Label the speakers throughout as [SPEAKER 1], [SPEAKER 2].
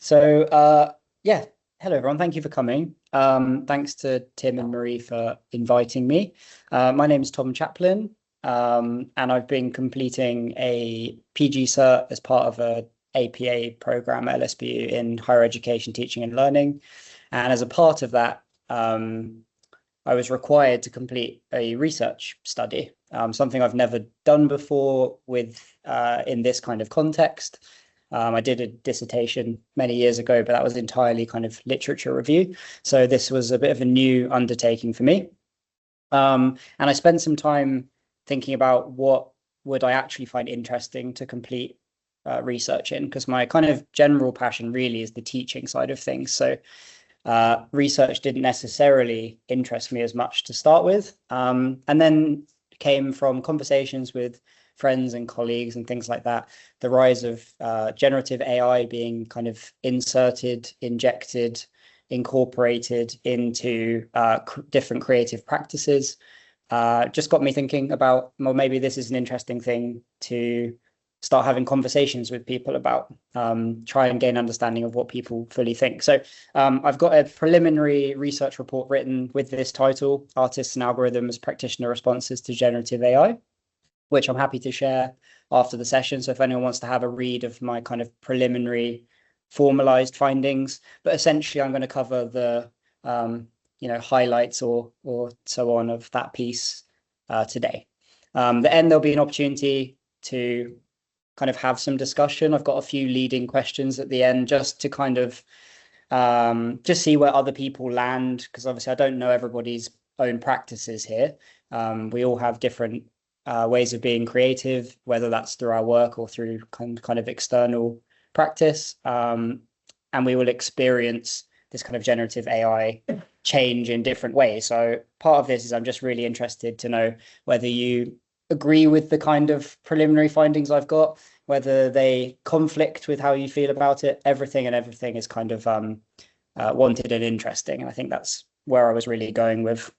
[SPEAKER 1] Yeah, hello everyone. Thank you for coming. Thanks to Tim and Marie for inviting me. My name is Tom Chaplin, and I've been completing a PG cert as part of a APA program at LSBU in higher education, teaching and learning. And as a part of that, I was required to complete a research study, something I've never done before in this kind of context. I did a dissertation many years ago, but that was entirely kind of literature review. So this was a bit of a new undertaking for me. And I spent some time thinking about what would I actually find interesting to complete research in, because my kind of general passion really is the teaching side of things. So research didn't necessarily interest me as much to start with. And then came from conversations with friends and colleagues and things like that, the rise of generative AI being kind of injected, incorporated into different creative practices, just got me thinking about, well, maybe this is an interesting thing to start having conversations with people about, try and gain understanding of what people fully think. So I've got a preliminary research report written with this title, Artists and Algorithms, Practitioner Responses to Generative AI, which I'm happy to share after the session. So if anyone wants to have a read of my kind of preliminary formalized findings, but essentially I'm going to cover the highlights or so on of that piece today. There'll be an opportunity to kind of have some discussion. I've got a few leading questions at the end just to kind of just see where other people land, because obviously I don't know everybody's own practices here. We all have different ways of being creative, whether that's through our work or through kind of external practice. And we will experience this kind of generative AI change in different ways. So part of this is I'm just really interested to know whether you agree with the kind of preliminary findings I've got, whether they conflict with how you feel about it. Everything is kind of wanted and interesting. And I think that's where I was really going with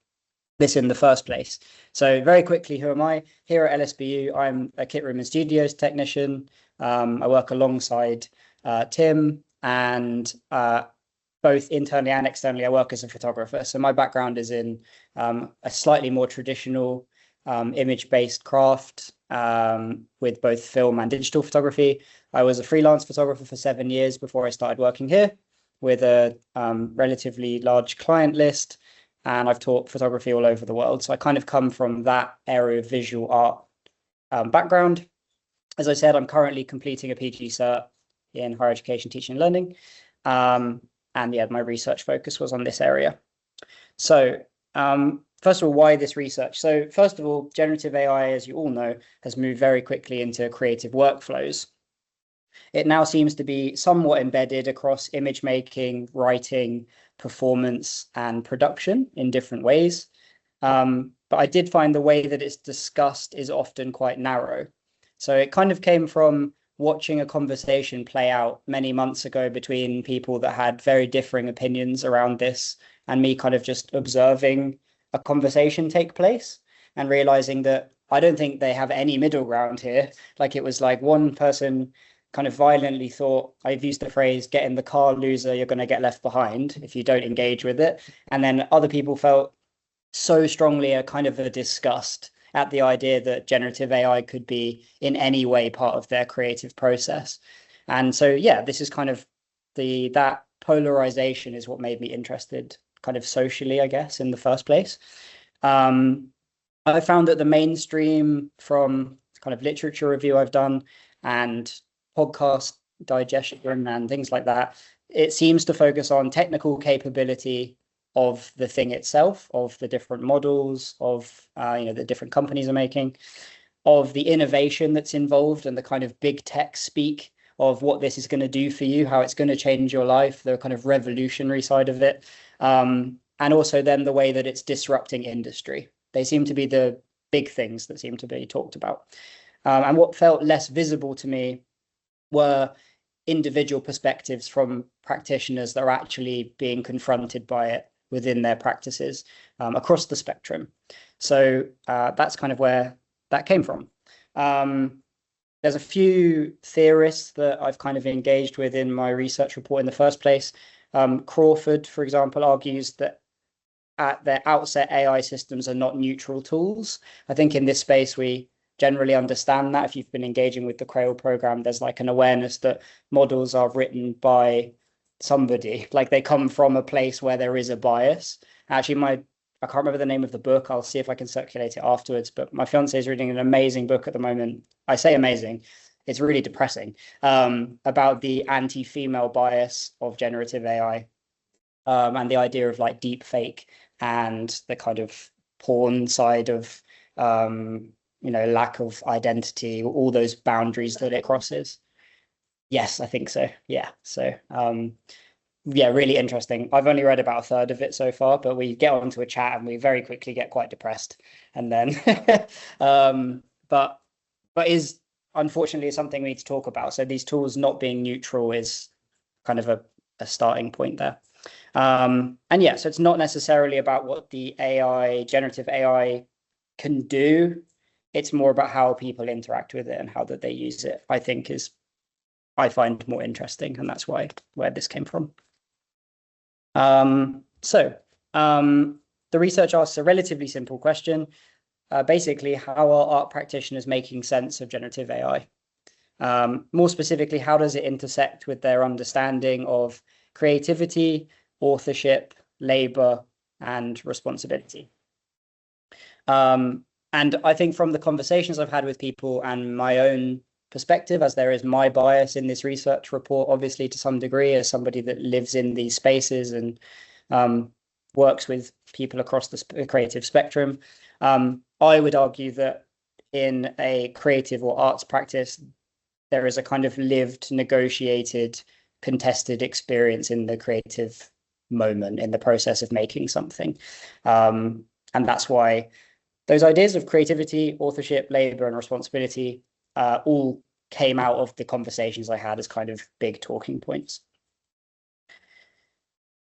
[SPEAKER 1] this in the first place. So very quickly, who am I? Here at LSBU, I'm a Kitroom Studios Technician. I work alongside Tim, and both internally and externally, I work as a photographer. So my background is in a slightly more traditional image-based craft with both film and digital photography. I was a freelance photographer for 7 years before I started working here with a relatively large client list. And I've taught photography all over the world. So I kind of come from that area of visual art background. As I said, I'm currently completing a PG cert in higher education, teaching and learning. And yeah, my research focus was on this area. So first of all, why this research? So first of all, generative AI, as you all know, has moved very quickly into creative workflows. It now seems to be somewhat embedded across image making, writing, performance, and production in different ways. But I did find the way that it's discussed is often quite narrow. So it kind of came from watching a conversation play out many months ago between people that had very differing opinions around this, and me kind of just observing a conversation take place and realizing that I don't think they have any middle ground here. Like, it was like one person kind of violently thought, I've used the phrase, get in the car, loser, you're going to get left behind if you don't engage with it. And then other people felt so strongly a kind of a disgust at the idea that generative AI could be in any way part of their creative process. And so, yeah, this is kind of that polarization is what made me interested kind of socially, I guess, in the first place. I found that the mainstream, from kind of literature review I've done and podcast digestion and things like that, it seems to focus on technical capability of the thing itself, of the different models, of the different companies are making, of the innovation that's involved and the kind of big tech speak of what this is going to do for you, how it's going to change your life, the kind of revolutionary side of it, and also then the way that it's disrupting industry. They seem to be the big things that seem to be talked about. And what felt less visible to me were individual perspectives from practitioners that are actually being confronted by it within their practices across the spectrum. So that's kind of where that came from. there's a few theorists that I've kind of engaged with in my research report in the first place. Crawford, for example, argues that at their outset, AI systems are not neutral tools. I think in this space, we generally understand that. If you've been engaging with the CRAIL program, there's like an awareness that models are written by somebody, like they come from a place where there is a bias. Actually, I can't remember the name of the book. I'll see if I can circulate it afterwards. But my fiance is reading an amazing book at the moment. I say amazing. It's really depressing, about the anti-female bias of generative AI, and the idea of like deep fake and the kind of porn side of, lack of identity, all those boundaries that it crosses. Yes, I think so. Yeah. So, yeah, really interesting. I've only read about a third of it so far, but we get onto a chat and we very quickly get quite depressed. And then, but is unfortunately something we need to talk about. So these tools not being neutral is kind of a starting point there. And yeah, so it's not necessarily about what the generative AI can do. It's more about how people interact with it and how that they use it, I think I find more interesting. And that's where this came from. The research asks a relatively simple question. Basically, how are art practitioners making sense of generative AI? More specifically, how does it intersect with their understanding of creativity, authorship, labor, and responsibility? And I think from the conversations I've had with people and my own perspective, as there is my bias in this research report, obviously to some degree, as somebody that lives in these spaces and works with people across the creative spectrum, I would argue that in a creative or arts practice, there is a kind of lived, negotiated, contested experience in the creative moment, in the process of making something. And that's why those ideas of creativity, authorship, labor, and responsibility all came out of the conversations I had as kind of big talking points.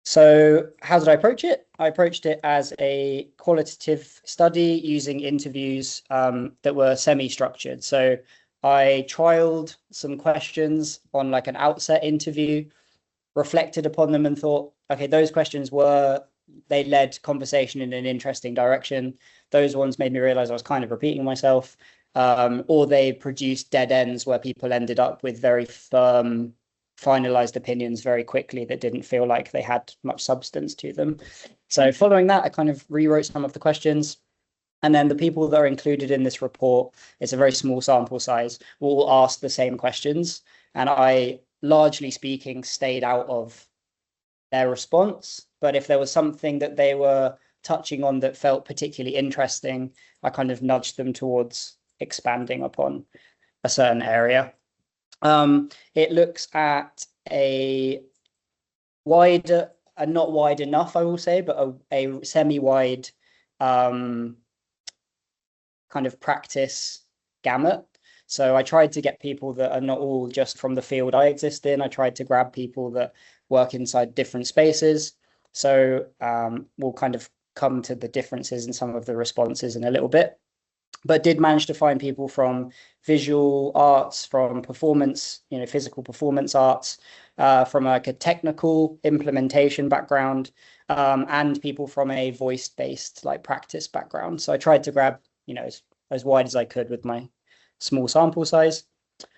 [SPEAKER 1] So how did I approach it? I approached it as a qualitative study using interviews that were semi-structured. So I trialed some questions on like an outset interview, reflected upon them and thought, okay, those questions they led conversation in an interesting direction. Those ones made me realize I was kind of repeating myself, or they produced dead ends where people ended up with very firm, finalized opinions very quickly that didn't feel like they had much substance to them. So following that, I kind of rewrote some of the questions. And then the people that are included in this report, it's a very small sample size, will all ask the same questions. And I, largely speaking, stayed out of their response. But if there was something that they were touching on that felt particularly interesting, I kind of nudged them towards expanding upon a certain area. It looks at a wider, not wide enough, I will say, but a semi-wide kind of practice gamut. So I tried to get people that are not all just from the field I exist in. I tried to grab people that work inside different spaces. So we'll kind of come to the differences in some of the responses in a little bit, but did manage to find people from visual arts, from performance, physical performance arts, from like a technical implementation background, and people from a voice-based like practice background. So I tried to grab, as wide as I could with my small sample size.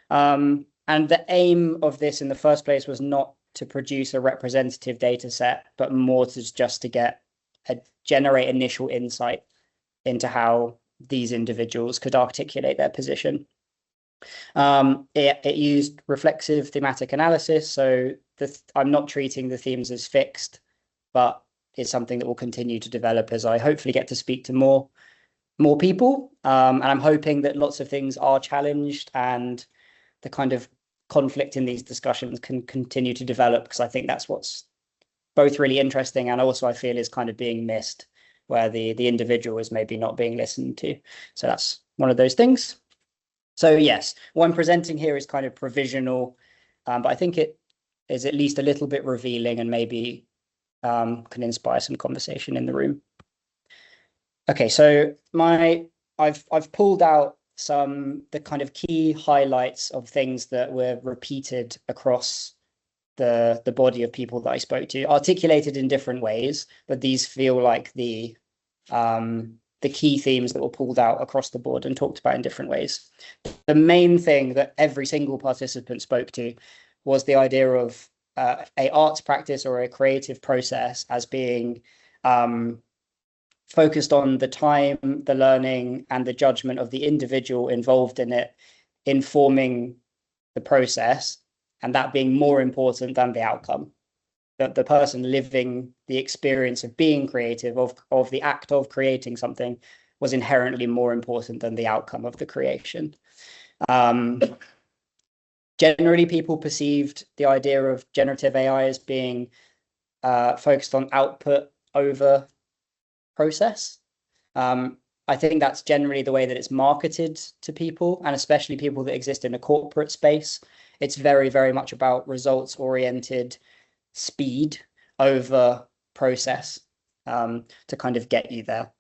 [SPEAKER 1] And the aim of this in the first place was not to produce a representative data set, but more to generate initial insight into how these individuals could articulate their position. It used reflexive thematic analysis. So I'm not treating the themes as fixed, but it's something that will continue to develop as I hopefully get to speak to more people. And I'm hoping that lots of things are challenged and the kind of conflict in these discussions can continue to develop, because I think that's what's both really interesting and also I feel is kind of being missed, where the individual is maybe not being listened to. So that's one of those things. So yes, what I'm presenting here is kind of provisional, but I think it is at least a little bit revealing and maybe can inspire some conversation in the room. Okay, so I've pulled out the kind of key highlights of things that were repeated across the body of people that I spoke to, articulated in different ways, but these feel like the key themes that were pulled out across the board and talked about in different ways. The main thing that every single participant spoke to was the idea of a arts practice or a creative process as being focused on the time, the learning, and the judgment of the individual involved in it, informing the process, and that being more important than the outcome. That the person living the experience of being creative, of the act of creating something, was inherently more important than the outcome of the creation. Generally, people perceived the idea of generative AI as being focused on output over process. I think that's generally the way that it's marketed to people, and especially people that exist in a corporate space. It's very, very much about results-oriented speed over process to kind of get you there.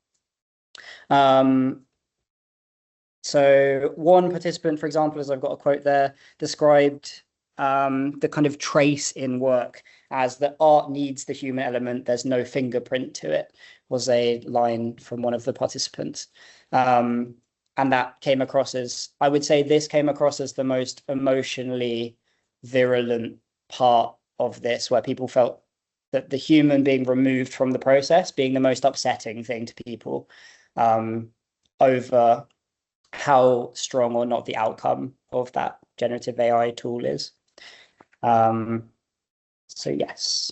[SPEAKER 1] So one participant, for example, as I've got a quote there, described the kind of trace in work as that art needs the human element, there's no fingerprint to it, was a line from one of the participants. And that came across as, I would say this came across as the most emotionally virulent part of this, where people felt that the human being removed from the process being the most upsetting thing to people, over how strong or not the outcome of that generative AI tool is. So yes.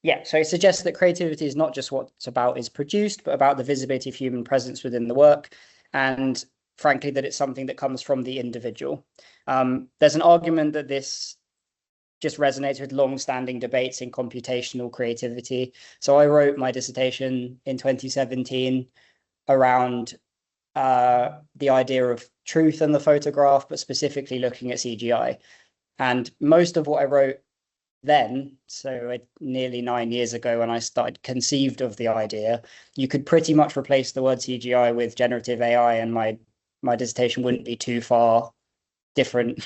[SPEAKER 1] Yeah, so it suggests that creativity is not just what's about is produced, but about the visibility of human presence within the work, and frankly, that it's something that comes from the individual. There's an argument that this just resonates with long-standing debates in computational creativity. So I wrote my dissertation in 2017 around the idea of truth in the photograph, but specifically looking at CGI. And most of what I wrote then, so nearly 9 years ago when I started conceived of the idea, you could pretty much replace the word CGI with generative AI, and my dissertation wouldn't be too far different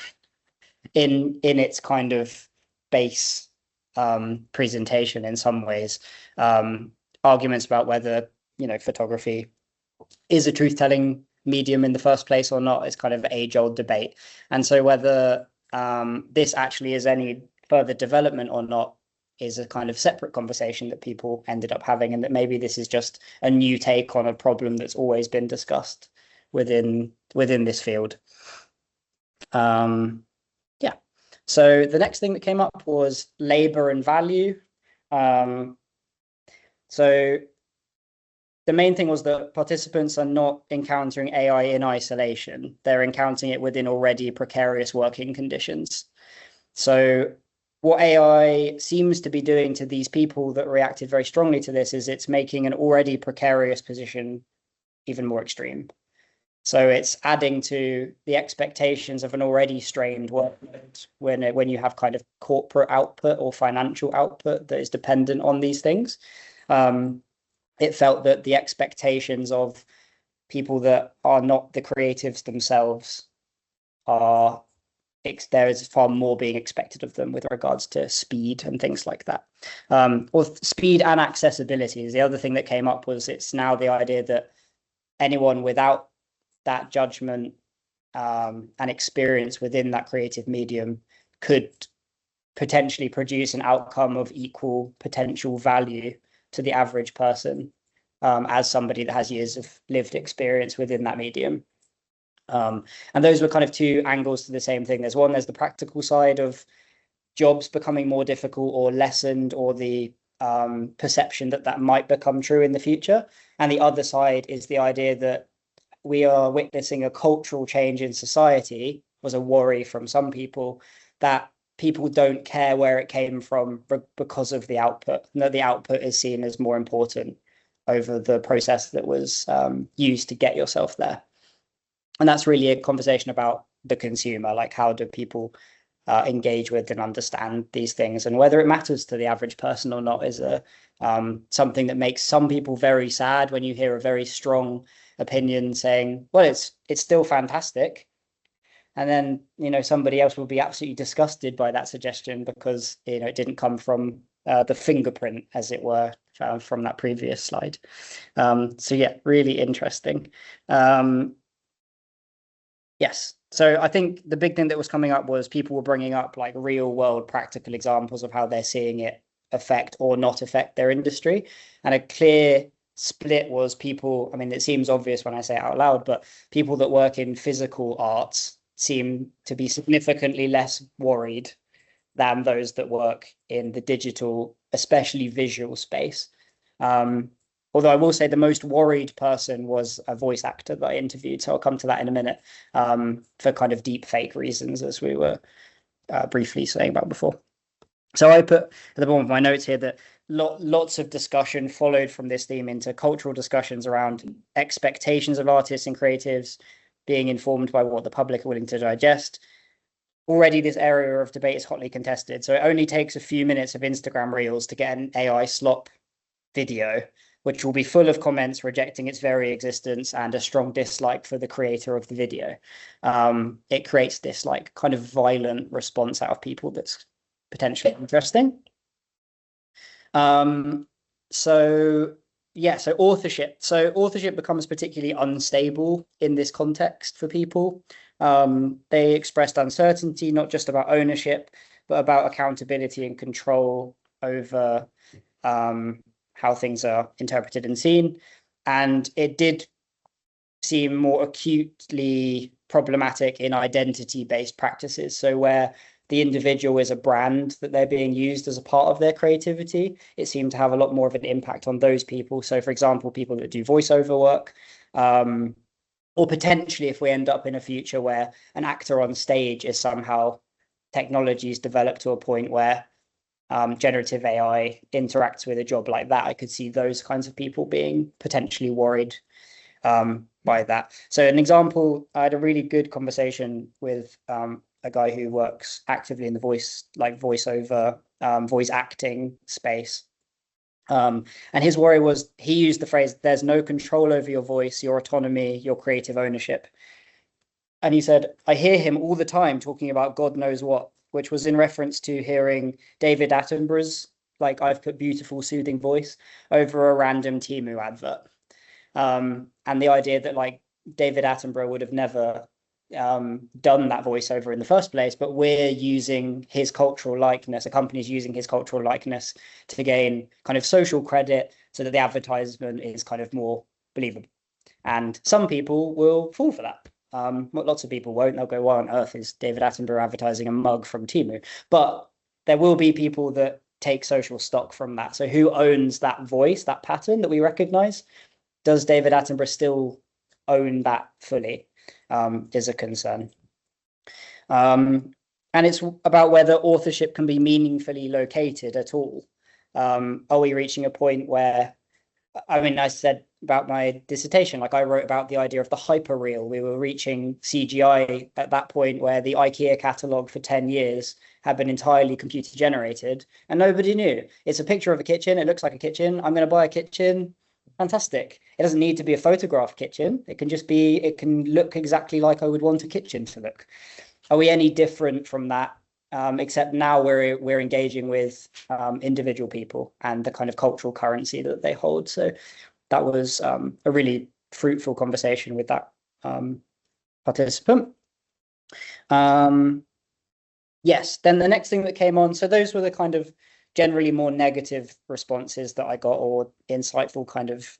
[SPEAKER 1] in its kind of base presentation in some ways. Arguments about whether, photography is a truth-telling medium in the first place or not is kind of an age-old debate. And so whether this actually is any further development or not is a kind of separate conversation that people ended up having, and that maybe this is just a new take on a problem that's always been discussed within this field. Yeah. So the next thing that came up was labor and value. So the main thing was that participants are not encountering AI in isolation. They're encountering it within already precarious working conditions. So what AI seems to be doing to these people that reacted very strongly to this is it's making an already precarious position even more extreme. So it's adding to the expectations of an already strained workload when you have kind of corporate output or financial output that is dependent on these things. It felt that the expectations of people that are not the creatives themselves there is far more being expected of them with regards to speed and things like that. Or speed and accessibility is the other thing that came up. Was it's now the idea that anyone without that judgment and experience within that creative medium could potentially produce an outcome of equal potential value to the average person as somebody that has years of lived experience within that medium. And those were kind of two angles to the same thing. There's the practical side of jobs becoming more difficult or lessened, or the perception that might become true in the future. And the other side is the idea that we are witnessing a cultural change in society, was a worry from some people, that people don't care where it came from because of the output, and that the output is seen as more important over the process that was used to get yourself there. And that's really a conversation about the consumer, like how do people engage with and understand these things, and whether it matters to the average person or not is something that makes some people very sad when you hear a very strong opinion saying, well, it's still fantastic. And then, somebody else will be absolutely disgusted by that suggestion because, it didn't come from the fingerprint, as it were, from that previous slide. So yeah, really interesting. Yes. So I think the big thing that was coming up was people were bringing up like real world practical examples of how they're seeing it affect or not affect their industry. And a clear split was people, I mean, it seems obvious when I say it out loud, but people that work in physical arts seem to be significantly less worried than those that work in the digital, especially visual space. Although I will say the most worried person was a voice actor that I interviewed. So I'll come to that in a minute, for kind of deep fake reasons, as we were briefly saying about before. So I put at the bottom of my notes here that lots of discussion followed from this theme into cultural discussions around expectations of artists and creatives, being informed by what the public are willing to digest. Already this area of debate is hotly contested. So it only takes a few minutes of Instagram Reels to get an AI slop video, which will be full of comments rejecting its very existence and a strong dislike for the creator of the video. It creates this like kind of violent response out of people that's potentially interesting. So authorship. So authorship becomes particularly unstable in this context for people. They expressed uncertainty, not just about ownership, but about accountability and control over how things are interpreted and seen. And it did seem more acutely problematic in identity-based practices. So where the individual is a brand that they're being used as a part of their creativity, it seemed to have a lot more of an impact on those people. So for example, people that do voiceover work, or potentially if we end up in a future where an actor on stage is somehow technologies developed to a point where generative AI interacts with a job like that, I could see those kinds of people being potentially worried by that. So an example, I had a really good conversation with a guy who works actively in the voiceover, voice acting space. And his worry was, he used the phrase, there's no control over your voice, your autonomy, your creative ownership. And he said, I hear him all the time talking about God knows what, which was in reference to hearing David Attenborough's, like, I've put beautiful, soothing voice over a random Temu advert. And the idea that like David Attenborough would have never done that voiceover in the first place, but we're using his cultural likeness, a company's using his cultural likeness to gain kind of social credit so that the advertisement is kind of more believable. And some people will fall for that. Lots of people won't. They'll go, why on earth is David Attenborough advertising a mug from Temu? But there will be people that take social stock from that. So who owns that voice, that pattern that we recognize? Does David Attenborough still own that fully? Is a concern. And it's about whether authorship can be meaningfully located at all. Are we reaching a point where, I mean, I said about my dissertation, like I wrote about the idea of the hyperreal. We were reaching CGI at that point where the IKEA catalogue for 10 years had been entirely computer generated and nobody knew. It's a picture of a kitchen. It looks like a kitchen. I'm going to buy a kitchen. Fantastic. It doesn't need to be a photograph kitchen. It can just be, it can look exactly like I would want a kitchen to look. Are we any different from that? Except now we're engaging with individual people and the kind of cultural currency that they hold. So that was a really fruitful conversation with that participant. Yes, then the next thing that came on, so those were the kind of generally more negative responses that I got, or insightful kind of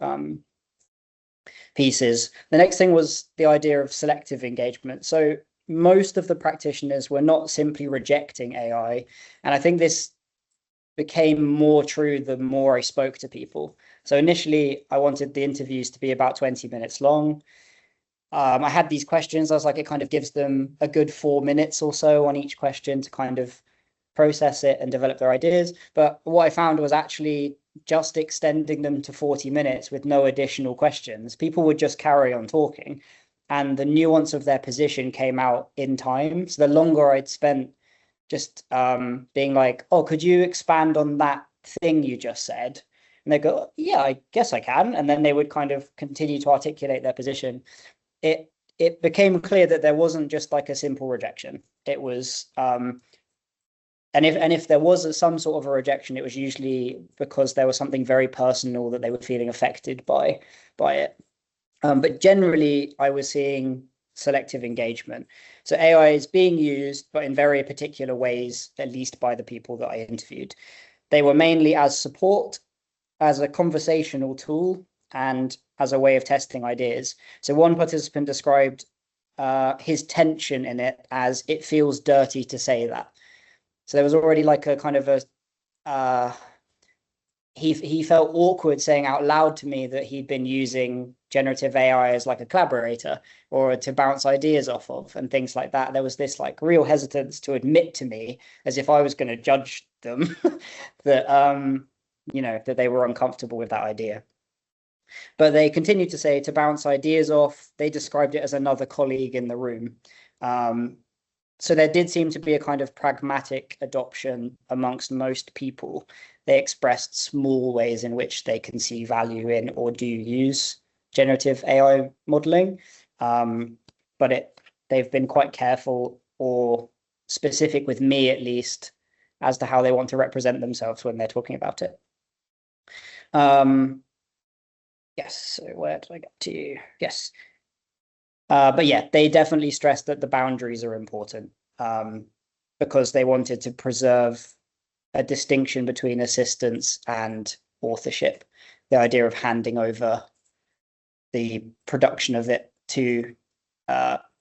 [SPEAKER 1] pieces. The next thing was the idea of selective engagement. So most of the practitioners were not simply rejecting AI. And I think this became more true the more I spoke to people. So initially, I wanted the interviews to be about 20 minutes long. I had these questions. I was like, it kind of gives them a good 4 minutes or so on each question to kind of process it and develop their ideas. But what I found was actually just extending them to 40 minutes with no additional questions. People would just carry on talking, and the nuance of their position came out in time. So the longer I'd spent just being like, oh, could you expand on that thing you just said, And they go, yeah, I guess I can. And then they would kind of continue to articulate their position. It became clear that there wasn't just like a simple rejection. It was, and if there was some sort of a rejection, it was usually because there was something very personal that they were feeling affected by it. But generally, I was seeing selective engagement. So AI is being used, but in very particular ways, at least by the people that I interviewed. They were mainly as support, as a conversational tool, and as a way of testing ideas. So one participant described his tension in it as it feels dirty to say that. So there was already like a kind of a he felt awkward saying out loud to me that he'd been using generative AI as like a collaborator or to bounce ideas off of and things like that. There was this like real hesitance to admit to me, as if I was going to judge them, that that they were uncomfortable with that idea. But they continued to say to bounce ideas off. They described it as another colleague in the room. So there did seem to be a kind of pragmatic adoption amongst most people. They expressed small ways in which they can see value in or do use generative AI modeling. But they've been quite careful or specific with me, at least, as to how they want to represent themselves when they're talking about it. Yes, so where did I get to? Yes. But yeah, they definitely stressed that the boundaries are important because they wanted to preserve a distinction between assistance and authorship. The idea of handing over the production of it to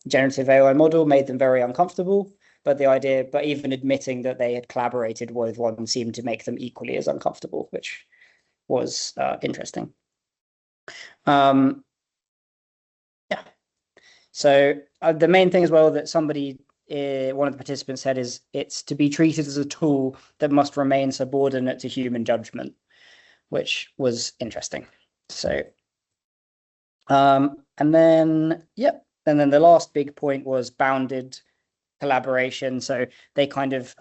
[SPEAKER 1] generative AI model made them very uncomfortable. But even admitting that they had collaborated with one seemed to make them equally as uncomfortable, which was interesting. Yeah. So the main thing as well that one of the participants said is it's to be treated as a tool that must remain subordinate to human judgment, which was interesting. So, and then the last big point was bounded collaboration. So they kind of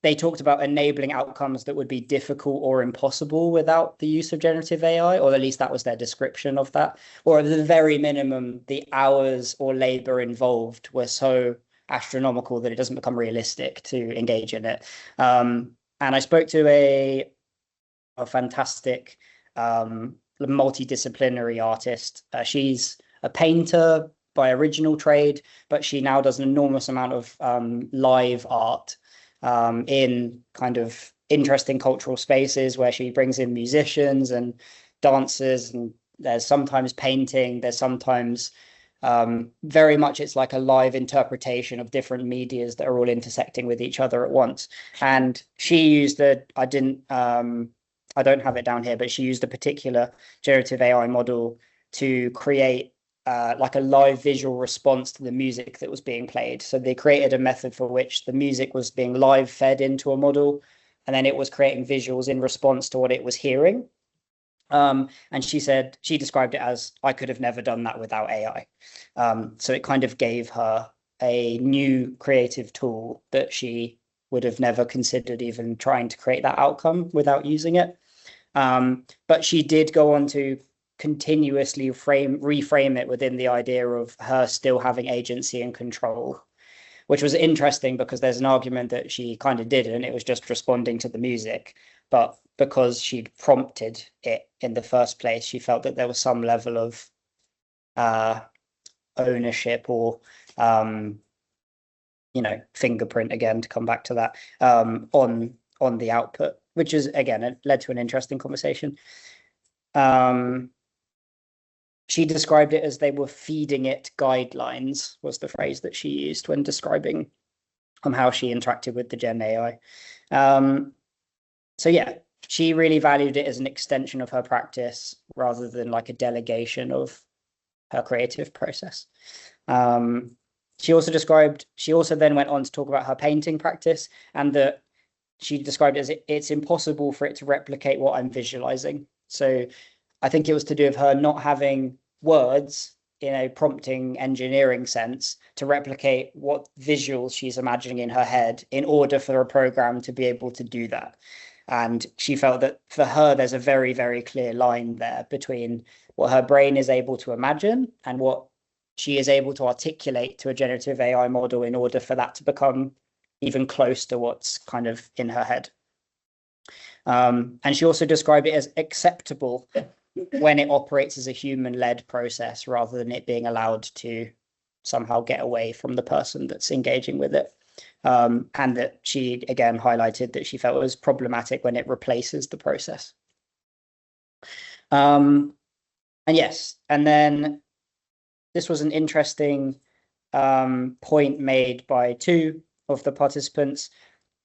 [SPEAKER 1] they talked about enabling outcomes that would be difficult or impossible without the use of generative AI, or at least that was their description of that. Or at the very minimum, the hours or labor involved were so astronomical that it doesn't become realistic to engage in it. And I spoke to a fantastic multidisciplinary artist. She's a painter by original trade, but she now does an enormous amount of live art in kind of interesting cultural spaces where she brings in musicians and dancers, and there's sometimes painting, there's sometimes very much it's like a live interpretation of different medias that are all intersecting with each other at once. And she used I don't have it down here, but she used a particular generative AI model to create like a live visual response to the music that was being played. So they created a method for which the music was being live fed into a model, and then it was creating visuals in response to what it was hearing. And she described it as, I could have never done that without AI. So it kind of gave her a new creative tool that she would have never considered even trying to create that outcome without using it. But she did go on to continuously reframe it within the idea of her still having agency and control, which was interesting because there's an argument that she kind of didn't. It was just responding to the music. But because she'd prompted it in the first place, she felt that there was some level of ownership or fingerprint, again, to come back to that, on the output, which is, again, it led to an interesting conversation. She described it as they were feeding it guidelines, was the phrase that she used when describing how she interacted with the Gen AI. So yeah, she really valued it as an extension of her practice rather than like a delegation of her creative process. She also then went on to talk about her painting practice, and that she described it as it's impossible for it to replicate what I'm visualizing. So I think it was to do with her not having words in a prompting engineering sense to replicate what visuals she's imagining in her head in order for a program to be able to do that. And she felt that for her, there's a very, very clear line there between what her brain is able to imagine and what she is able to articulate to a generative AI model in order for that to become even close to what's kind of in her head. And she also described it as acceptable when it operates as a human-led process rather than it being allowed to somehow get away from the person that's engaging with it. And that she, again, highlighted that she felt it was problematic when it replaces the process. And yes, and then this was an interesting point made by two of the participants.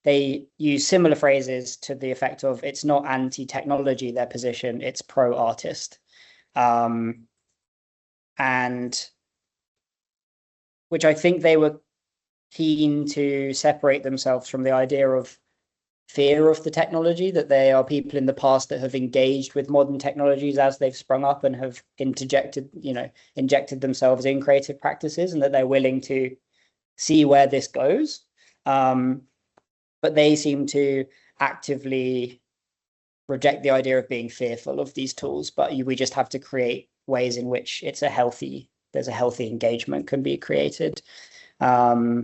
[SPEAKER 1] They use similar phrases to the effect of it's not anti-technology, their position, it's pro-artist. And which I think they were keen to separate themselves from the idea of fear of the technology, that they are people in the past that have engaged with modern technologies as they've sprung up and have injected themselves in creative practices, and that they're willing to see where this goes. But they seem to actively reject the idea of being fearful of these tools, but we just have to create ways in which there's a healthy engagement can be created. Yeah,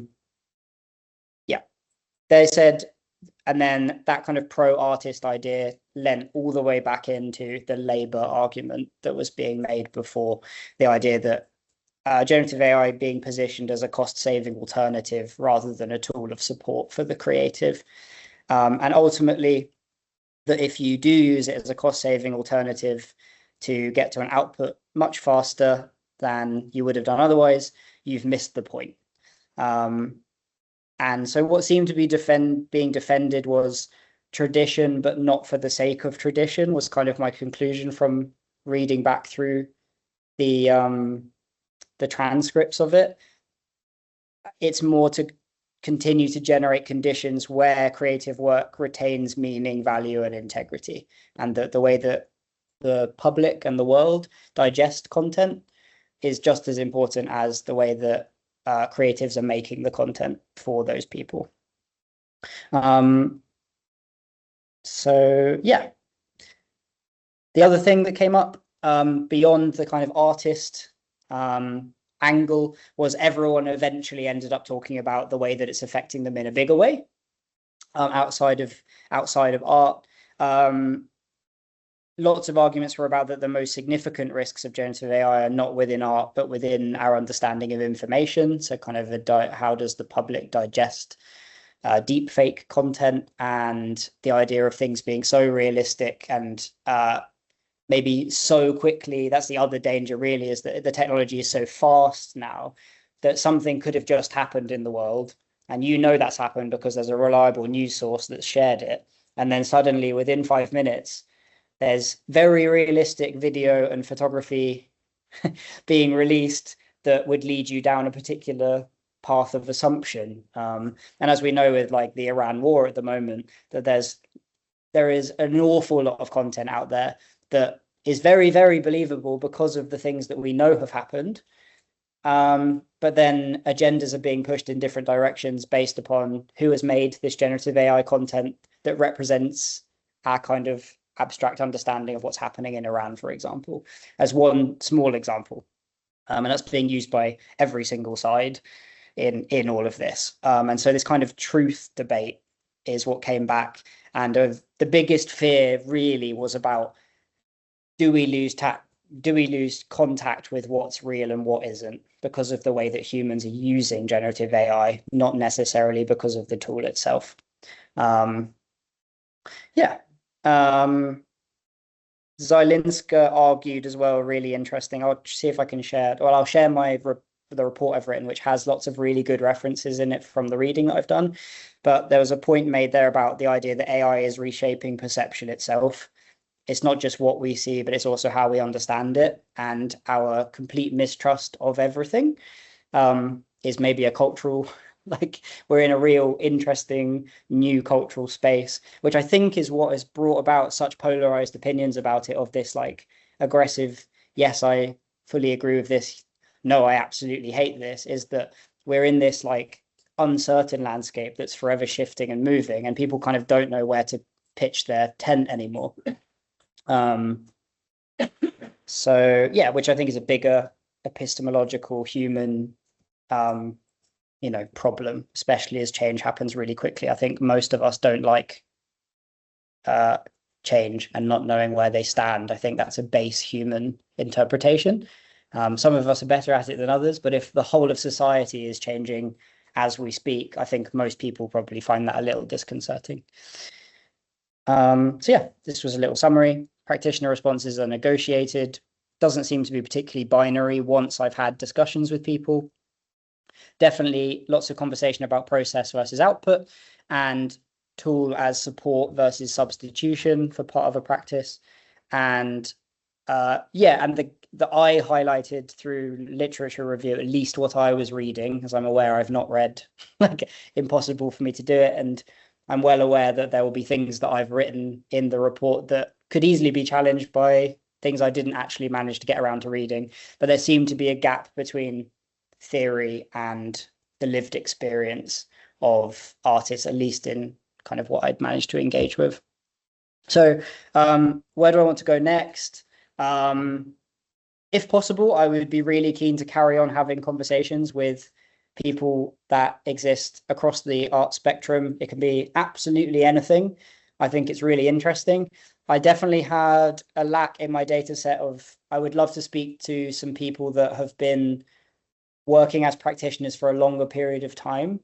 [SPEAKER 1] they said, and then that kind of pro-artist idea lent all the way back into the labor argument that was being made before, the idea that generative AI being positioned as a cost-saving alternative rather than a tool of support for the creative. And ultimately, that if you do use it as a cost-saving alternative to get to an output much faster than you would have done otherwise, you've missed the point. And so what seemed to be being defended was tradition, but not for the sake of tradition, was kind of my conclusion from reading back through the transcripts of it. It's more to continue to generate conditions where creative work retains meaning, value, and integrity, and the way that the public and the world digest content is just as important as the way that creatives are making the content for those people. So yeah, the other thing that came up beyond the kind of artist angle was everyone eventually ended up talking about the way that it's affecting them in a bigger way outside of art. Lots of arguments were about that the most significant risks of generative AI are not within art, but within our understanding of information. So kind of how does the public digest deep fake content, and the idea of things being so realistic and maybe so quickly. That's the other danger, really, is that the technology is so fast now that something could have just happened in the world, and that's happened because there's a reliable news source that's shared it, and then suddenly within 5 minutes there's very realistic video and photography being released that would lead you down a particular path of assumption. And as we know with like the Iran war at the moment, that there is an awful lot of content out there that is very, very believable because of the things that we know have happened. But then agendas are being pushed in different directions based upon who has made this generative AI content that represents our kind of abstract understanding of what's happening in Iran, for example, as one small example. And that's being used by every single side in all of this. And so this kind of truth debate is what came back. And the biggest fear really was about, do we lose contact with what's real and what isn't, because of the way that humans are using generative AI, not necessarily because of the tool itself. Zielinska argued as well, really interesting. I'll see if I can share. Well, I'll share the report I've written, which has lots of really good references in it from the reading that I've done. But there was a point made there about the idea that AI is reshaping perception itself. It's not just what we see, but it's also how we understand it, and our complete mistrust of everything is maybe a cultural, like we're in a real interesting new cultural space, which I think is what has brought about such polarized opinions about it, of this like aggressive, yes, I fully agree with this, no, I absolutely hate this, is that we're in this like uncertain landscape that's forever shifting and moving, and people kind of don't know where to pitch their tent anymore. So yeah, which I think is a bigger epistemological human problem, especially as change happens really quickly. I think most of us don't like change and not knowing where they stand. I think that's a base human interpretation. Some of us are better at it than others, but if the whole of society is changing as we speak, I think most people probably find that a little disconcerting. So yeah, this was a little summary. Practitioner responses are negotiated. Doesn't seem to be particularly binary once I've had discussions with people. Definitely lots of conversation about process versus output and tool as support versus substitution for part of a practice. And and the I highlighted through literature review, at least what I was reading, as I'm aware I've not read, like impossible for me to do it. And I'm well aware that there will be things that I've written in the report that could easily be challenged by things I didn't actually manage to get around to reading. But there seemed to be a gap between theory and the lived experience of artists, at least in kind of what I'd managed to engage with. So where do I want to go next? If possible, I would be really keen to carry on having conversations with people that exist across the art spectrum. It can be absolutely anything. I think it's really interesting. I definitely had a lack in my data set of, I would love to speak to some people that have been working as practitioners for a longer period of time.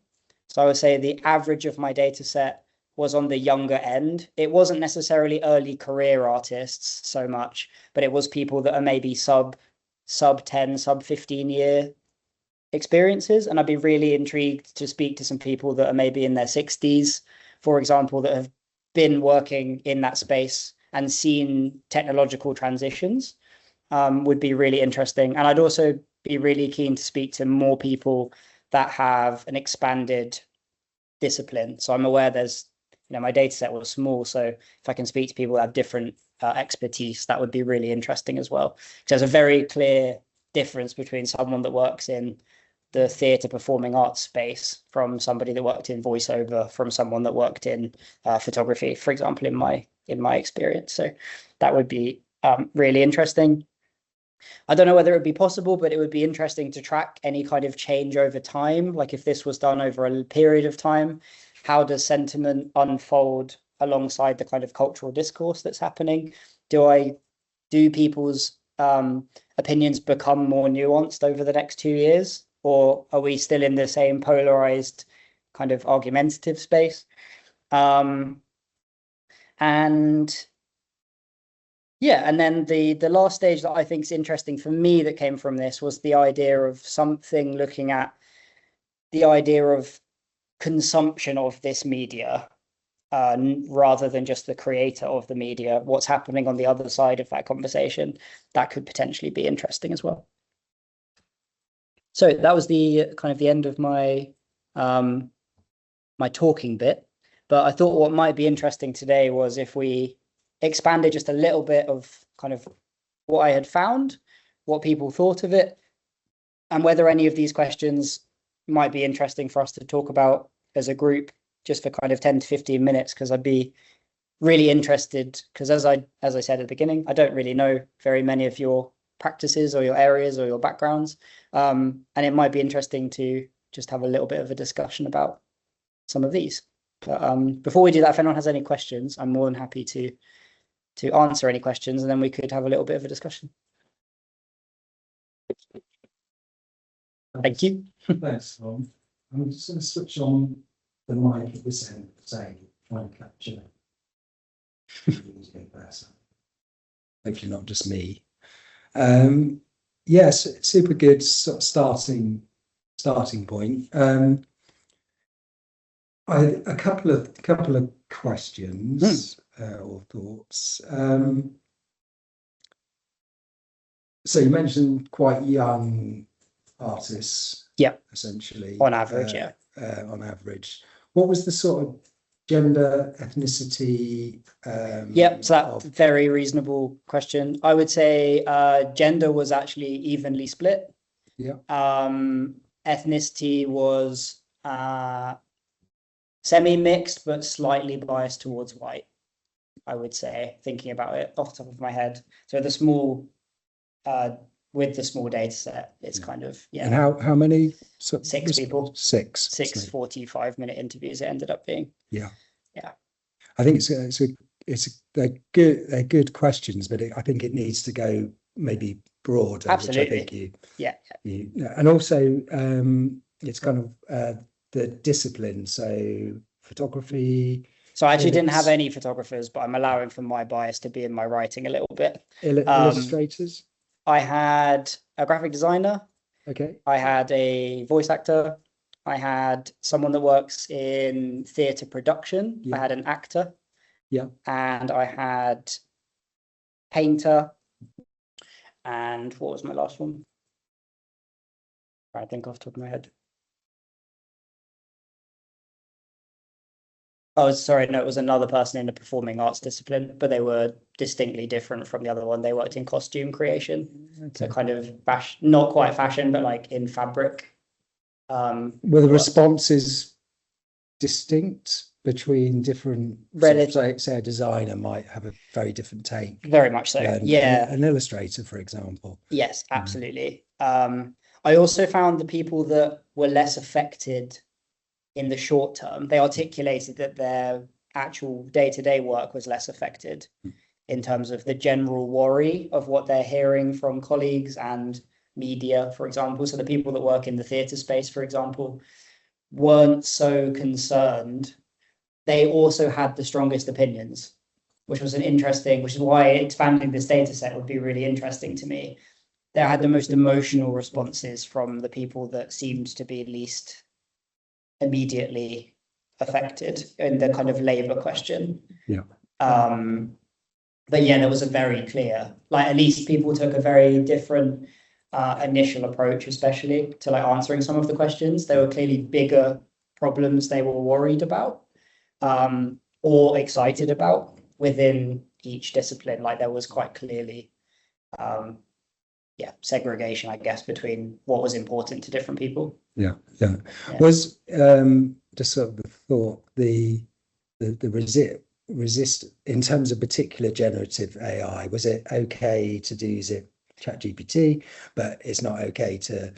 [SPEAKER 1] So I would say the average of my data set was on the younger end. It wasn't necessarily early career artists so much, but it was people that are maybe sub 10, sub 15 year experiences. And I'd be really intrigued to speak to some people that are maybe in their 60s, for example, that have been working in that space and seen technological transitions. Would be really interesting. And I'd also be really keen to speak to more people that have an expanded discipline. So I'm aware there's, my data set was small. So if I can speak to people that have different expertise, that would be really interesting as well. There's a very clear difference between someone that works in the theatre performing arts space from somebody that worked in voiceover, from someone that worked in photography, for example, in my experience. So that would be really interesting. I don't know whether it would be possible, but it would be interesting to track any kind of change over time. Like if this was done over a period of time, how does sentiment unfold alongside the kind of cultural discourse that's happening? Do people's opinions become more nuanced over the next 2 years? Or are we still in the same polarized kind of argumentative space? And then the last stage that I think is interesting for me that came from this was the idea of something looking at the idea of consumption of this media rather than just the creator of the media, what's happening on the other side of that conversation. That could potentially be interesting as well. So that was the kind of the end of my my talking bit. But I thought what might be interesting today was if we expanded just a little bit of kind of what I had found, what people thought of it, and whether any of these questions might be interesting for us to talk about as a group just for kind of 10 to 15 minutes, because I'd be really interested, because as I said at the beginning, I don't really know very many of your practices or your areas or your backgrounds, and it might be interesting to just have a little bit of a discussion about some of these. But before we do that, if anyone has any questions, I'm more than happy to answer any questions, and then we could have a little bit of a discussion. Thank you.
[SPEAKER 2] Thanks, Tom. I'm just going to switch on the mic at this end, say, try and capture hopefully not just me. Yes, super good sort of starting point. I had a couple of questions or thoughts. So you mentioned quite young artists, essentially.
[SPEAKER 1] On average,
[SPEAKER 2] on average. What was the sort of gender, ethnicity?
[SPEAKER 1] So that's a very reasonable question. I would say gender was actually evenly split. Ethnicity was semi-mixed, but slightly biased towards white. I would say, thinking about it off the top of my head. So the small, with the small data set, it's kind of,
[SPEAKER 3] And how many? So,
[SPEAKER 1] 6 people.
[SPEAKER 3] Six.
[SPEAKER 1] 45-minute interviews it ended up being.
[SPEAKER 3] Yeah.
[SPEAKER 1] Yeah.
[SPEAKER 3] I think they're good questions, but I think it needs to go maybe broader.
[SPEAKER 1] Absolutely.
[SPEAKER 3] Which I think
[SPEAKER 1] and
[SPEAKER 3] also it's kind of the discipline. So photography.
[SPEAKER 1] So I actually didn't have any photographers, but I'm allowing for my bias to be in my writing a little bit.
[SPEAKER 3] Illustrators.
[SPEAKER 1] I had a graphic designer.
[SPEAKER 3] Okay.
[SPEAKER 1] I had a voice actor. I had someone that works in theatre production.
[SPEAKER 3] Yeah.
[SPEAKER 1] I had an actor.
[SPEAKER 3] Yeah.
[SPEAKER 1] And I had painter. And what was my last one? I think off the top of my head. Oh, sorry, no, it was another person in the performing arts discipline, but they were distinctly different from the other one. They worked in costume creation. Okay. So kind of fashion, not quite fashion, but like in fabric.
[SPEAKER 3] Were the responses distinct between different, say a designer might have a very different take?
[SPEAKER 1] Very much so. Yeah.
[SPEAKER 3] An illustrator, for example.
[SPEAKER 1] Yes, absolutely. I also found the people that were less affected in the short term, they articulated that their actual day-to-day work was less affected in terms of the general worry of what they're hearing from colleagues and media, for example. So the people that work in the theatre space, for example, weren't so concerned. They also had the strongest opinions, which is why expanding this data set would be really interesting to me. They had the most emotional responses from the people that seemed to be least immediately affected in the kind of labor question.
[SPEAKER 3] Yeah.
[SPEAKER 1] But yeah, there was a very clear, like at least people took a very different initial approach, especially to like answering some of the questions. There were clearly bigger problems they were worried about or excited about within each discipline. Like there was quite clearly segregation, I guess, between what was important to different people.
[SPEAKER 3] Yeah. Was just sort of the thought, the resist in terms of particular generative AI, was it okay to use it ChatGPT, but it's not okay to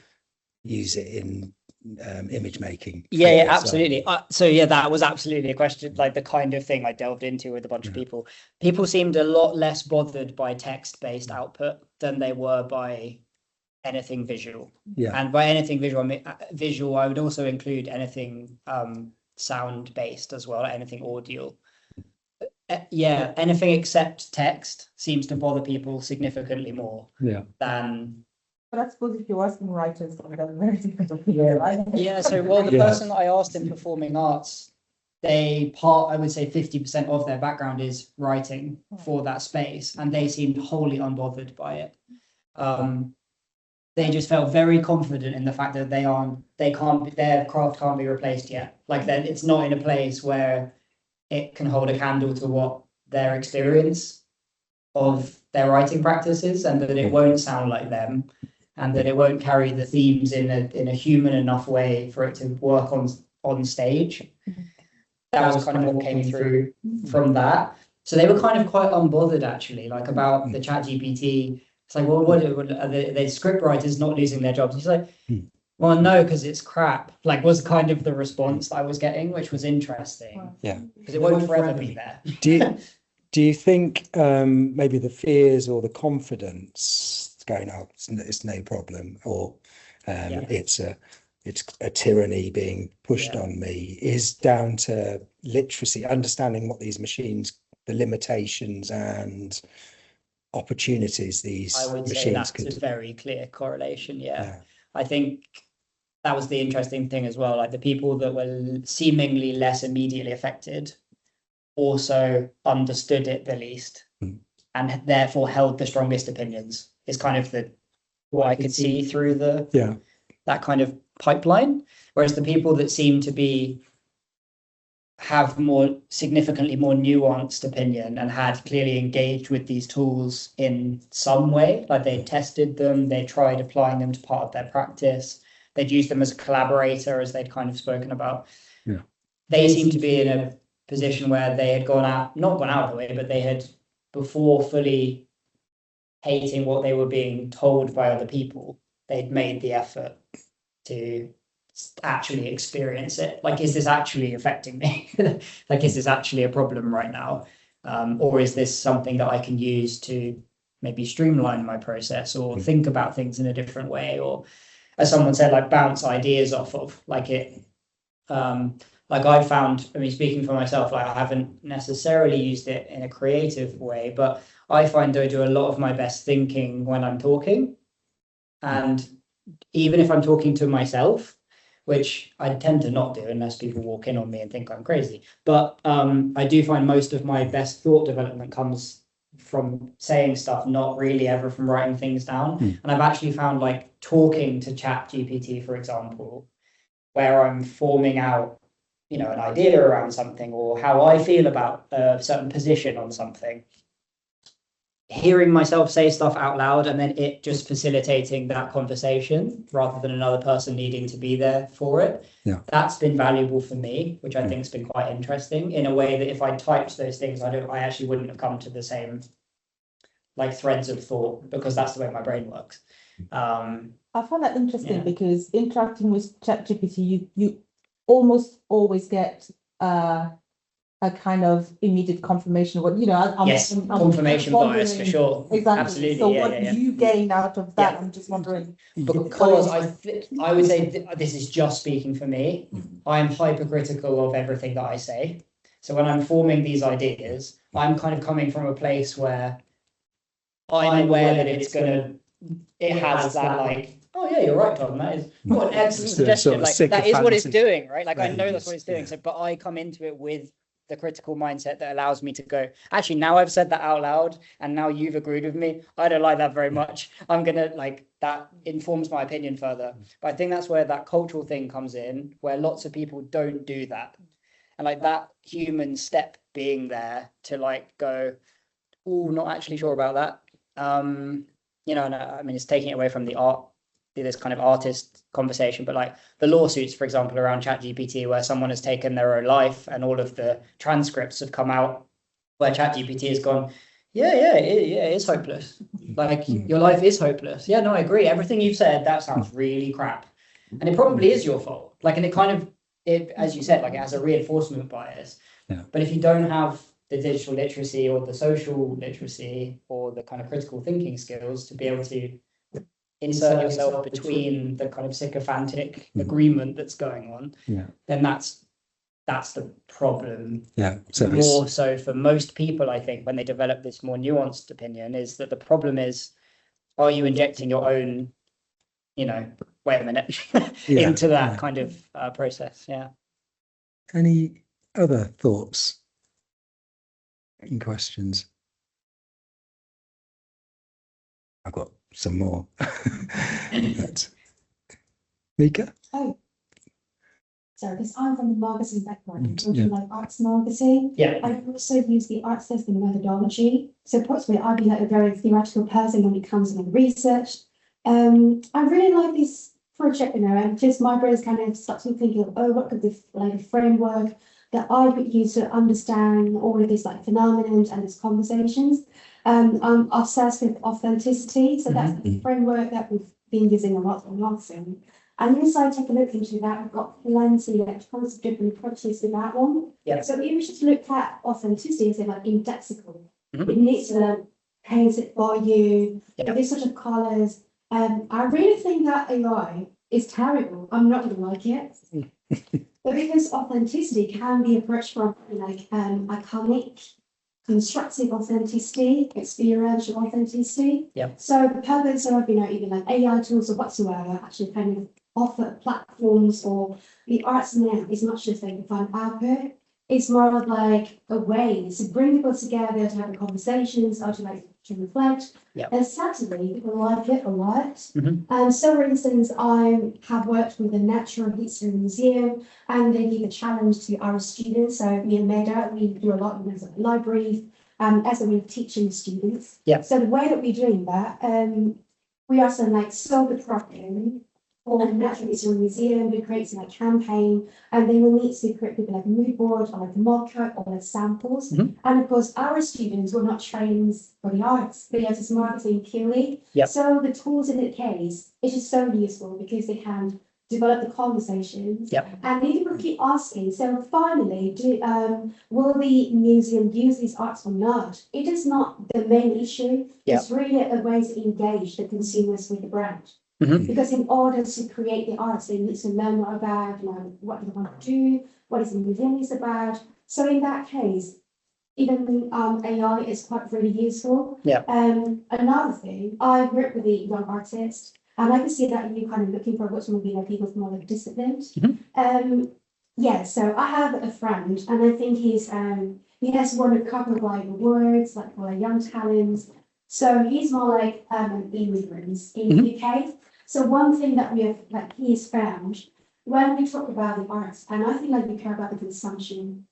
[SPEAKER 3] use it in image making?
[SPEAKER 1] Yeah, absolutely. That was absolutely a question, like the kind of thing I delved into with a bunch of people. People seemed a lot less bothered by text-based output than they were by anything visual.
[SPEAKER 3] Yeah.
[SPEAKER 1] And by anything visual, I mean visual, I would also include anything sound-based as well, like anything audio. Anything except text seems to bother people significantly more than.
[SPEAKER 4] But I suppose if you're asking writers, that's very difficult to hear, right?
[SPEAKER 1] Yeah, so the person that I asked in performing arts, I would say 50% of their background is writing for that space, and they seemed wholly unbothered by it. They just felt very confident in the fact that their craft can't be replaced yet. Like that, it's not in a place where it can hold a candle to what their experience of their writing practice is, and that it won't sound like them, and that it won't carry the themes in a human enough way for it to work on stage. That was kind of what came through from that. So they were kind of quite unbothered actually, like about the ChatGPT. It's like, well, what are the script writers not losing their jobs? He's like, well, no, because it's crap. Like, was kind of the response that I was getting, which was interesting.
[SPEAKER 3] Yeah,
[SPEAKER 1] because it won't forever be there.
[SPEAKER 3] Do you think maybe the fears or the confidence going, oh, it's no problem, or it's a tyranny being pushed on me, is down to literacy, understanding what these machines, the limitations and opportunities these machines could. I would say that's
[SPEAKER 1] a very clear correlation. Yeah. I think that was the interesting thing as well. Like the people that were seemingly less immediately affected also understood it the least, and therefore held the strongest opinions. Is kind of what I could see through that kind of pipeline. Whereas the people that seem to have significantly more nuanced opinion and had clearly engaged with these tools in some way, like they tested them, they tried applying them to part of their practice, they'd used them as a collaborator, as they'd kind of spoken about. They seem to be in position where they had not gone out of the way, but they had, before fully hating what they were being told by other people, they'd made the effort to actually experience it. Like, is this actually affecting me? Like, is this actually a problem right now? Or is this something that I can use to maybe streamline my process or think about things in a different way? Or, as someone said, like, bounce ideas off of, like it. Like I found, I mean, speaking for myself, like I haven't necessarily used it in a creative way, but I find I do a lot of my best thinking when I'm talking. And even if I'm talking to myself, which I tend to not do unless people walk in on me and think I'm crazy. But I do find most of my best thought development comes from saying stuff, not really ever from writing things down. And I've actually found, like, talking to ChatGPT, for example, where I'm forming out, you know, an idea around something or how I feel about a certain position on something, hearing myself say stuff out loud and then it just facilitating that conversation rather than another person needing to be there for it.
[SPEAKER 3] Yeah.
[SPEAKER 1] That's been valuable for me, which I think has been quite interesting, in a way that if I typed those things, I actually wouldn't have come to the same, like, threads of thought, because that's the way my brain works.
[SPEAKER 4] I find that interesting because interacting with ChatGPT, you almost always get a kind of immediate confirmation of what, you know,
[SPEAKER 1] confirmation bias for sure.
[SPEAKER 4] Exactly.
[SPEAKER 1] Absolutely.
[SPEAKER 4] So what do you gain out of that? I'm just wondering.
[SPEAKER 1] Because I would say this is just speaking for me. I'm hypercritical of everything that I say. So when I'm forming these ideas, I'm kind of coming from a place where I'm aware that it has that, like, oh yeah, you're right, Tom. That is what an excellent suggestion. Like, that is what it's doing, right? Like, I know that's what it's doing. So, but I come into it with the critical mindset that allows me to go, actually, now I've said that out loud and now you've agreed with me, I don't like that very much. I'm gonna, like, that informs my opinion further. But I think that's where that cultural thing comes in, where lots of people don't do that. And, like, that human step being there to, like, go, oh, not actually sure about that. You know, and I mean, it's taking it away from the art, this kind of artist conversation, but, like, the lawsuits, for example, around ChatGPT, where someone has taken their own life and all of the transcripts have come out where ChatGPT has gone, it is hopeless. Like, your life is hopeless. Yeah, no, I agree. Everything you've said, that sounds really crap. And it probably is your fault. Like, and it kind of, as you said, like, it has a reinforcement bias.
[SPEAKER 3] Yeah.
[SPEAKER 1] But if you don't have the digital literacy or the social literacy or the kind of critical thinking skills to be able to insert yourself between the kind of sycophantic agreement that's going on, then that's the problem.
[SPEAKER 3] Yeah. So
[SPEAKER 1] more so for most people, I think, when they develop this more nuanced opinion, is that the problem is, are you injecting your own, you know, wait a minute, into that kind of process? Yeah.
[SPEAKER 3] Any other thoughts and questions? I've got some more. Mika?
[SPEAKER 5] Oh, sorry, because I'm from the marketing background, like arts marketing.
[SPEAKER 1] Yeah.
[SPEAKER 5] I also use the arts testing methodology. So possibly I'd be like a very theoretical person when it comes to research. I really like this project, you know, and just my brain's kind of starts me thinking, oh, what could the like framework that I would use to understand all of these like phenomena and these conversations. I'm obsessed with authenticity, so that's the framework that we've been using a lot in marketing. And as I take a look into that, I've got plenty of tons of different approaches to that one.
[SPEAKER 1] Yeah.
[SPEAKER 5] So if you just look at authenticity as like indexical, it needs to paint it for you, these sort of colours. I really think that AI is terrible. I'm not going to like it. But because authenticity can be approached from like iconic, constructive authenticity, experiential authenticity.
[SPEAKER 1] Yeah.
[SPEAKER 5] So the purpose of, you know, even like AI tools or whatsoever actually kind of offer platforms for the arts now is not just like a fun output. It's more of like a way to bring people together, to have conversations, or to reflect.
[SPEAKER 1] Yeah.
[SPEAKER 5] And certainly people like it a lot. So for instance, I have worked with the Natural History Museum, and they give a challenge to our students. So me and Meda, we do a lot in the library, as a way of teaching students.
[SPEAKER 1] Yeah.
[SPEAKER 5] So the way that we're doing that, we also like solve the problem or Natural History Museum who creates like campaign, and they will need to create like a mood board or like a mock-up or like samples. And of course, our students were not trained for the arts, but as marketing purely.
[SPEAKER 1] Yep.
[SPEAKER 5] So the tools in the case, it's just so useful because they can develop the conversations.
[SPEAKER 1] Yep.
[SPEAKER 5] And people keep asking, so finally, will the museum use these arts or not? It is not the main issue.
[SPEAKER 1] Yep.
[SPEAKER 5] It's really a way to engage the consumers with the brand. Because in order to create the arts, they need to learn more about what they want to do, what is the museum is about. So in that case, even AI is quite really useful.
[SPEAKER 1] Yeah.
[SPEAKER 5] Another thing, I work with a young artist, and I can see that you're kind of looking for what's going to be like people more like disciplined. Yeah, so I have a friend, and I think he has won a couple of like awards, like for young talents. So he's more like an immigrant in the UK. So one thing that we have, like he has found when we talk about the arts, and I think like we care about the consumption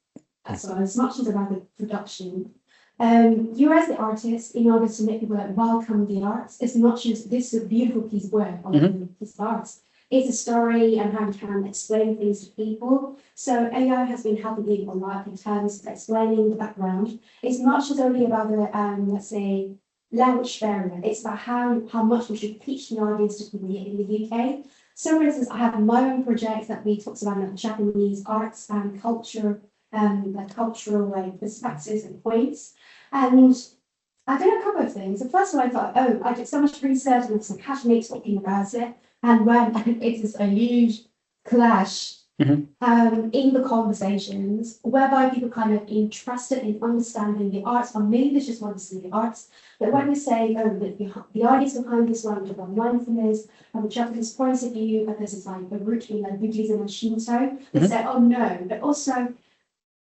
[SPEAKER 5] as well, as much as about the production. You as the artist, in order to make people like welcome the arts, it's not just this is a beautiful piece of work or piece of arts. It's a story and how you can explain things to people. So AI has been helping people a lot in terms of explaining the background. It's not just only about the let's say language barrier. It's about how much we should teach the audience to people in the UK. So for instance, I have my own project that we talked about like, Japanese arts and culture, like cultural like perspectives and points. And I did a couple of things. The first one I thought, oh, I did so much research and some passionate talking about it. And when it is a huge clash in the conversations, whereby people kind of interested in understanding the arts, or maybe they just want to see the arts. But when we say, oh, the ideas behind this one about mindfulness, from a Japanese point of view, and this is like a root in like Buddhism and Shinto, they say, oh no, but also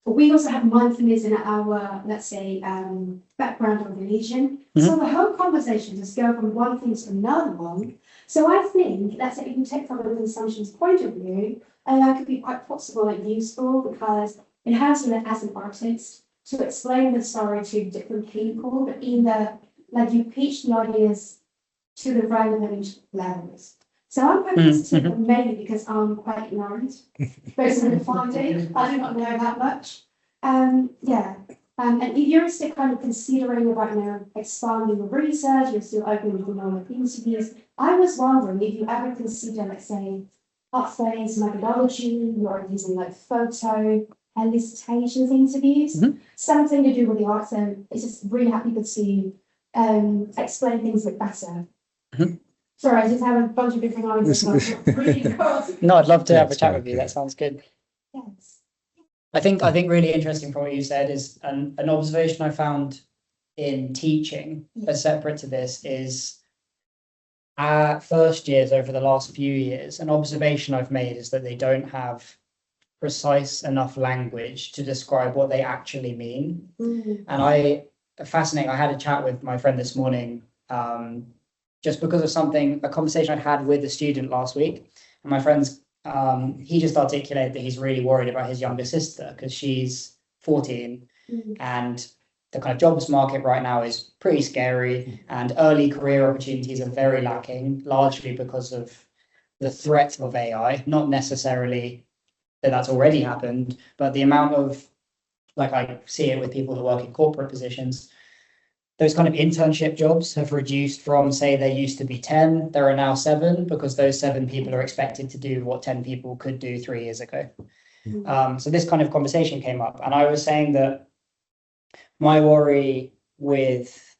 [SPEAKER 5] we also have mindfulness in our, let's say, background of religion. So the whole conversation just go from one thing to another one. So I think, let's say, if you take from a consumption's point of view, that could be quite possible and useful because it helps you as an artist to explain the story to different people, but in the, like you pitch the audience to the relevant levels. So I'm quite positive, maybe because I'm quite ignorant, based on the finding. I do not know that much. Yeah. And if you're still kind of considering about expanding your research, you're still open to normal interviews. I was wondering if you ever consider, let's say, art-based methodology, you're using like photo elicitations interviews, something to do with the arts, and it's just really happy to explain things a bit better. Sorry, I just have a bunch of different ideas. Really
[SPEAKER 1] No, I'd love to have a chat with you. That sounds good.
[SPEAKER 5] Yes.
[SPEAKER 1] I think really interesting from what you said is an observation I found in teaching, as separate to this, is first years over the last few years. An observation I've made is that they don't have precise enough language to describe what they actually mean. And fascinating. I had a chat with my friend this morning, just because of a conversation I had with a student last week, and my friend's. He just articulated that he's really worried about his younger sister because she's 14 and the kind of jobs market right now is pretty scary and early career opportunities are very lacking, largely because of the threat of AI, not necessarily that that's already happened, but the amount of, like I see it with people who work in corporate positions, those kind of internship jobs have reduced from, say, there used to be 10, there are now 7, because those 7 people are expected to do what 10 people could do 3 years ago. So this kind of conversation came up, and I was saying that my worry with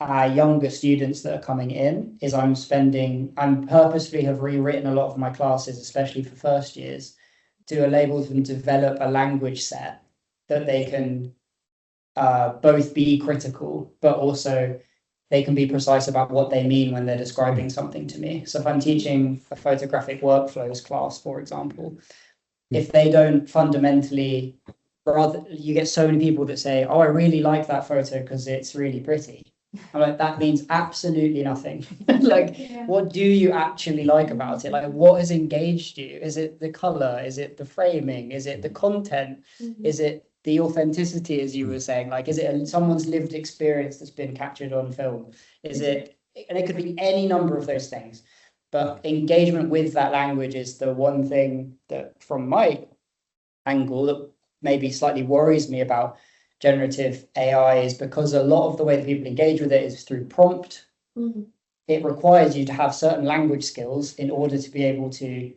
[SPEAKER 1] younger students that are coming in is I'm purposely have rewritten a lot of my classes, especially for first years, to enable them to develop a language set that they can both be critical, but also they can be precise about what they mean when they're describing something to me. So if I'm teaching a photographic workflows class, for example, if they don't fundamentally, you get so many people that say, oh, I really like that photo because it's really pretty. I'm like, that means absolutely nothing. What do you actually like about it? Like, what has engaged you? Is it the color? Is it the framing? Is it the content? Is it the authenticity, as you were saying? Like, is it someone's lived experience that's been captured on film? Is it, and it could be any number of those things. But engagement with that language is the one thing that, from my angle, that maybe slightly worries me about generative AI, is because a lot of the way that people engage with it is through prompt. It requires you to have certain language skills in order to be able to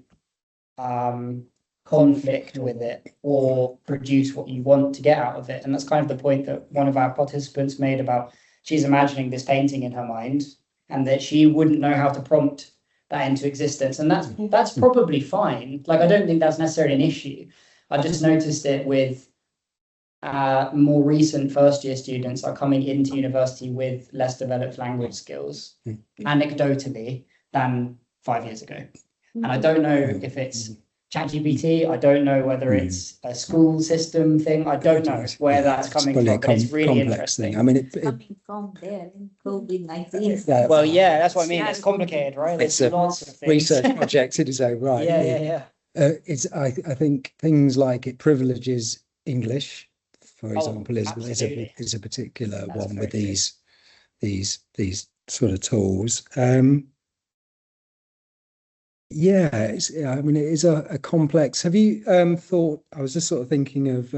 [SPEAKER 1] conflict with it or produce what you want to get out of it. And that's kind of the point that one of our participants made about, she's imagining this painting in her mind and that she wouldn't know how to prompt that into existence. And that's probably fine. Like, I don't think that's necessarily an issue. I just noticed it with more recent first-year students are coming into university with less developed language skills, anecdotally, than 5 years ago. And I don't know if it's ChatGPT. I don't know whether it's a school system thing. I don't know where that's coming from, but it's really interesting.
[SPEAKER 3] I mean,
[SPEAKER 6] Coming from there in COVID-19.
[SPEAKER 1] Well, yeah, that's what I mean. It's complicated, right?
[SPEAKER 3] It's
[SPEAKER 1] There's
[SPEAKER 3] a
[SPEAKER 1] lots of things.
[SPEAKER 3] research project in its own right.
[SPEAKER 1] Yeah.
[SPEAKER 3] I think things like it privileges English, for example, is a particular one with these sort of tools. Yeah, I mean, it is a complex. Have you thought? I was just sort of thinking of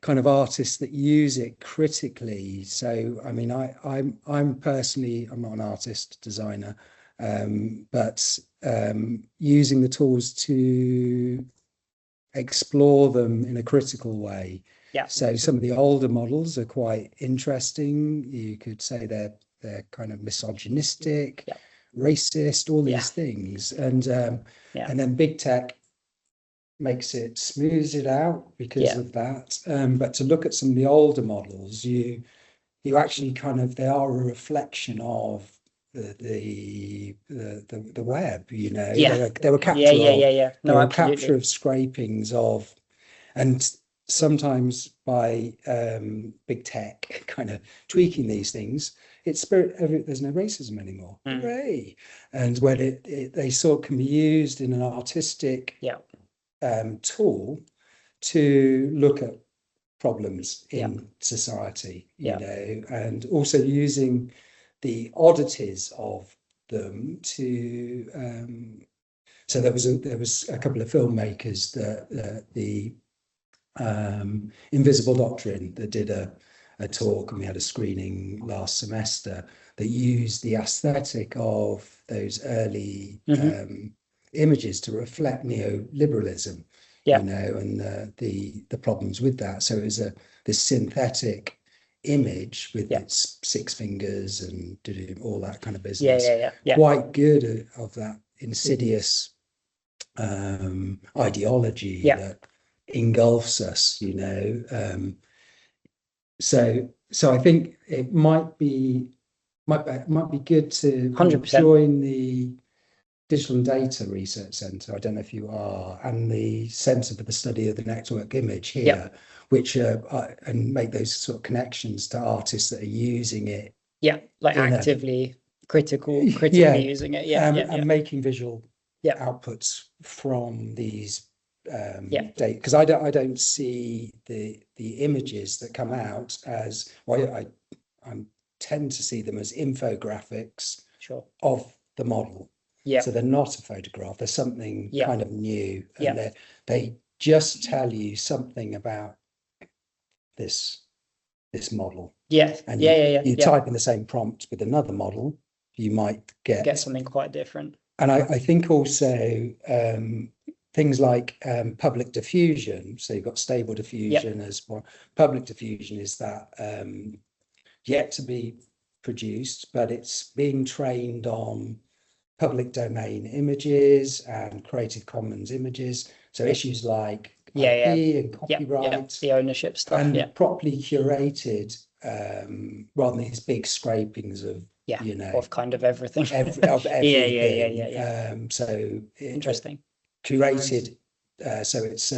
[SPEAKER 3] kind of artists that use it critically. So, I mean, I'm personally, I'm not an artist designer, but using the tools to explore them in a critical way.
[SPEAKER 1] Yeah.
[SPEAKER 3] So some of the older models are quite interesting. You could say they're kind of misogynistic.
[SPEAKER 1] Yeah.
[SPEAKER 3] Racist, all these things, and then big tech makes it, smooths it out because of that. But to look at some of the older models, you actually kind of, they are a reflection of the web. You know, they were capture
[SPEAKER 1] No,
[SPEAKER 3] they were
[SPEAKER 1] absolutely.
[SPEAKER 3] capture of scrapings of, and sometimes by big tech kind of tweaking these things, there's no racism anymore. Hooray! And when they sort of can be used in an artistic tool to look at problems in society, you know, and also using the oddities of them to. So there was a couple of filmmakers that the Invisible Doctrine that did a talk, and we had a screening last semester that used the aesthetic of those early images to reflect neoliberalism, you know, and the problems with that. So it was this synthetic image with its 6 fingers and all that kind of business. Quite good of that insidious ideology that engulfs us, you know. So I think it might be good to
[SPEAKER 1] 100%
[SPEAKER 3] join the Digital and Data Research Centre. I don't know if you are, and the Centre for the Study of the Network Image here, which and make those sort of connections to artists that are using it. Yeah,
[SPEAKER 1] like actively critically using it.
[SPEAKER 3] And making visual outputs from these data, because I don't see the images that come out as, well, I tend to see them as infographics of the model. So they're not a photograph, they're something kind of new, and they just tell you something about this model. And you type in the same prompt with another model, you might get
[SPEAKER 1] something quite different.
[SPEAKER 3] And I think also things like public diffusion. So you've got stable diffusion as well. Public diffusion is that yet to be produced, but it's being trained on public domain images and Creative Commons images. So issues like IP and copyright,
[SPEAKER 1] the ownership stuff,
[SPEAKER 3] and properly curated, rather than these big scrapings of you know,
[SPEAKER 1] of kind of everything.
[SPEAKER 3] Of everything. So
[SPEAKER 1] interesting.
[SPEAKER 3] Curated, so it's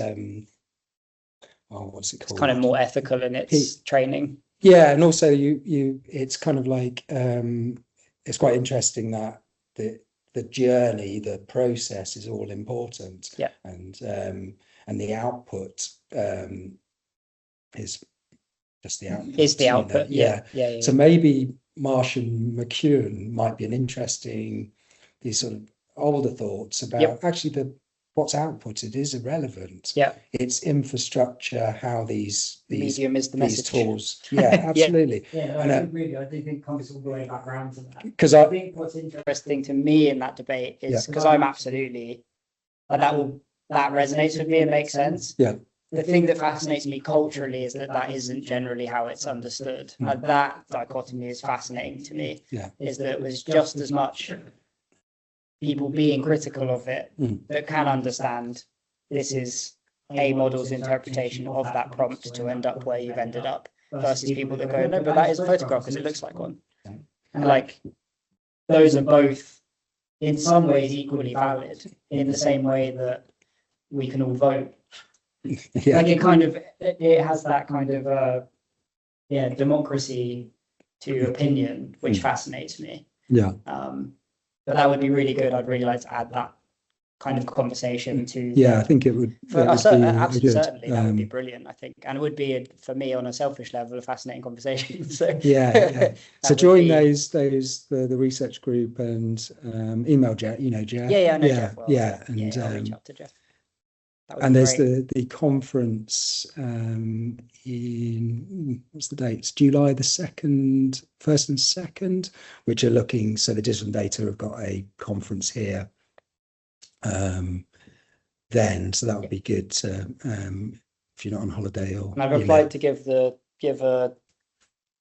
[SPEAKER 3] what's it called?
[SPEAKER 1] It's kind of more ethical in its training.
[SPEAKER 3] Yeah, and also it's kind of like it's quite interesting that the journey, the process is all important. And the output is just the output.
[SPEAKER 1] Is the output,
[SPEAKER 3] So maybe Marsh and McEwen might be an interesting these sort of older thoughts about actually what's outputted is irrelevant.
[SPEAKER 1] Yeah.
[SPEAKER 3] It's infrastructure, how these
[SPEAKER 1] medium is the
[SPEAKER 3] these
[SPEAKER 1] message.
[SPEAKER 3] tools. Yeah, absolutely.
[SPEAKER 1] I do think comes all the way back around to that.
[SPEAKER 3] Because
[SPEAKER 1] I think what's interesting to me in that debate is because I'm absolutely that resonates with me and makes sense.
[SPEAKER 3] Yeah.
[SPEAKER 1] The thing that fascinates me culturally is that isn't generally how it's understood. That dichotomy is fascinating to me.
[SPEAKER 3] Yeah.
[SPEAKER 1] Is that it was just as much people being critical of it that can understand this is a model's interpretation of that prompt to end up where you've ended up, versus people that go, no, but that is a photograph because it looks like one. And like, those are both in some ways equally valid, in the same way that we can all vote.
[SPEAKER 3] Yeah.
[SPEAKER 1] Like it has that kind of democracy to opinion, which fascinates me.
[SPEAKER 3] Yeah.
[SPEAKER 1] But that would be really good. I'd really like to add that kind of conversation to.
[SPEAKER 3] Yeah, I think it would.
[SPEAKER 1] Absolutely, certainly, that would be brilliant. I think, and it would be for me on a selfish level a fascinating conversation. So
[SPEAKER 3] yeah. So join the research group and email Jeff. You know Jeff.
[SPEAKER 1] Yeah, I know Jeff well.
[SPEAKER 3] And
[SPEAKER 1] I'll reach out to Jeff.
[SPEAKER 3] And there's the conference in what's the dates? July the 1st and 2nd, which are looking. So the Digital Data have got a conference here. Then, so that would be good to, if you're not on holiday or.
[SPEAKER 1] And I've applied to give a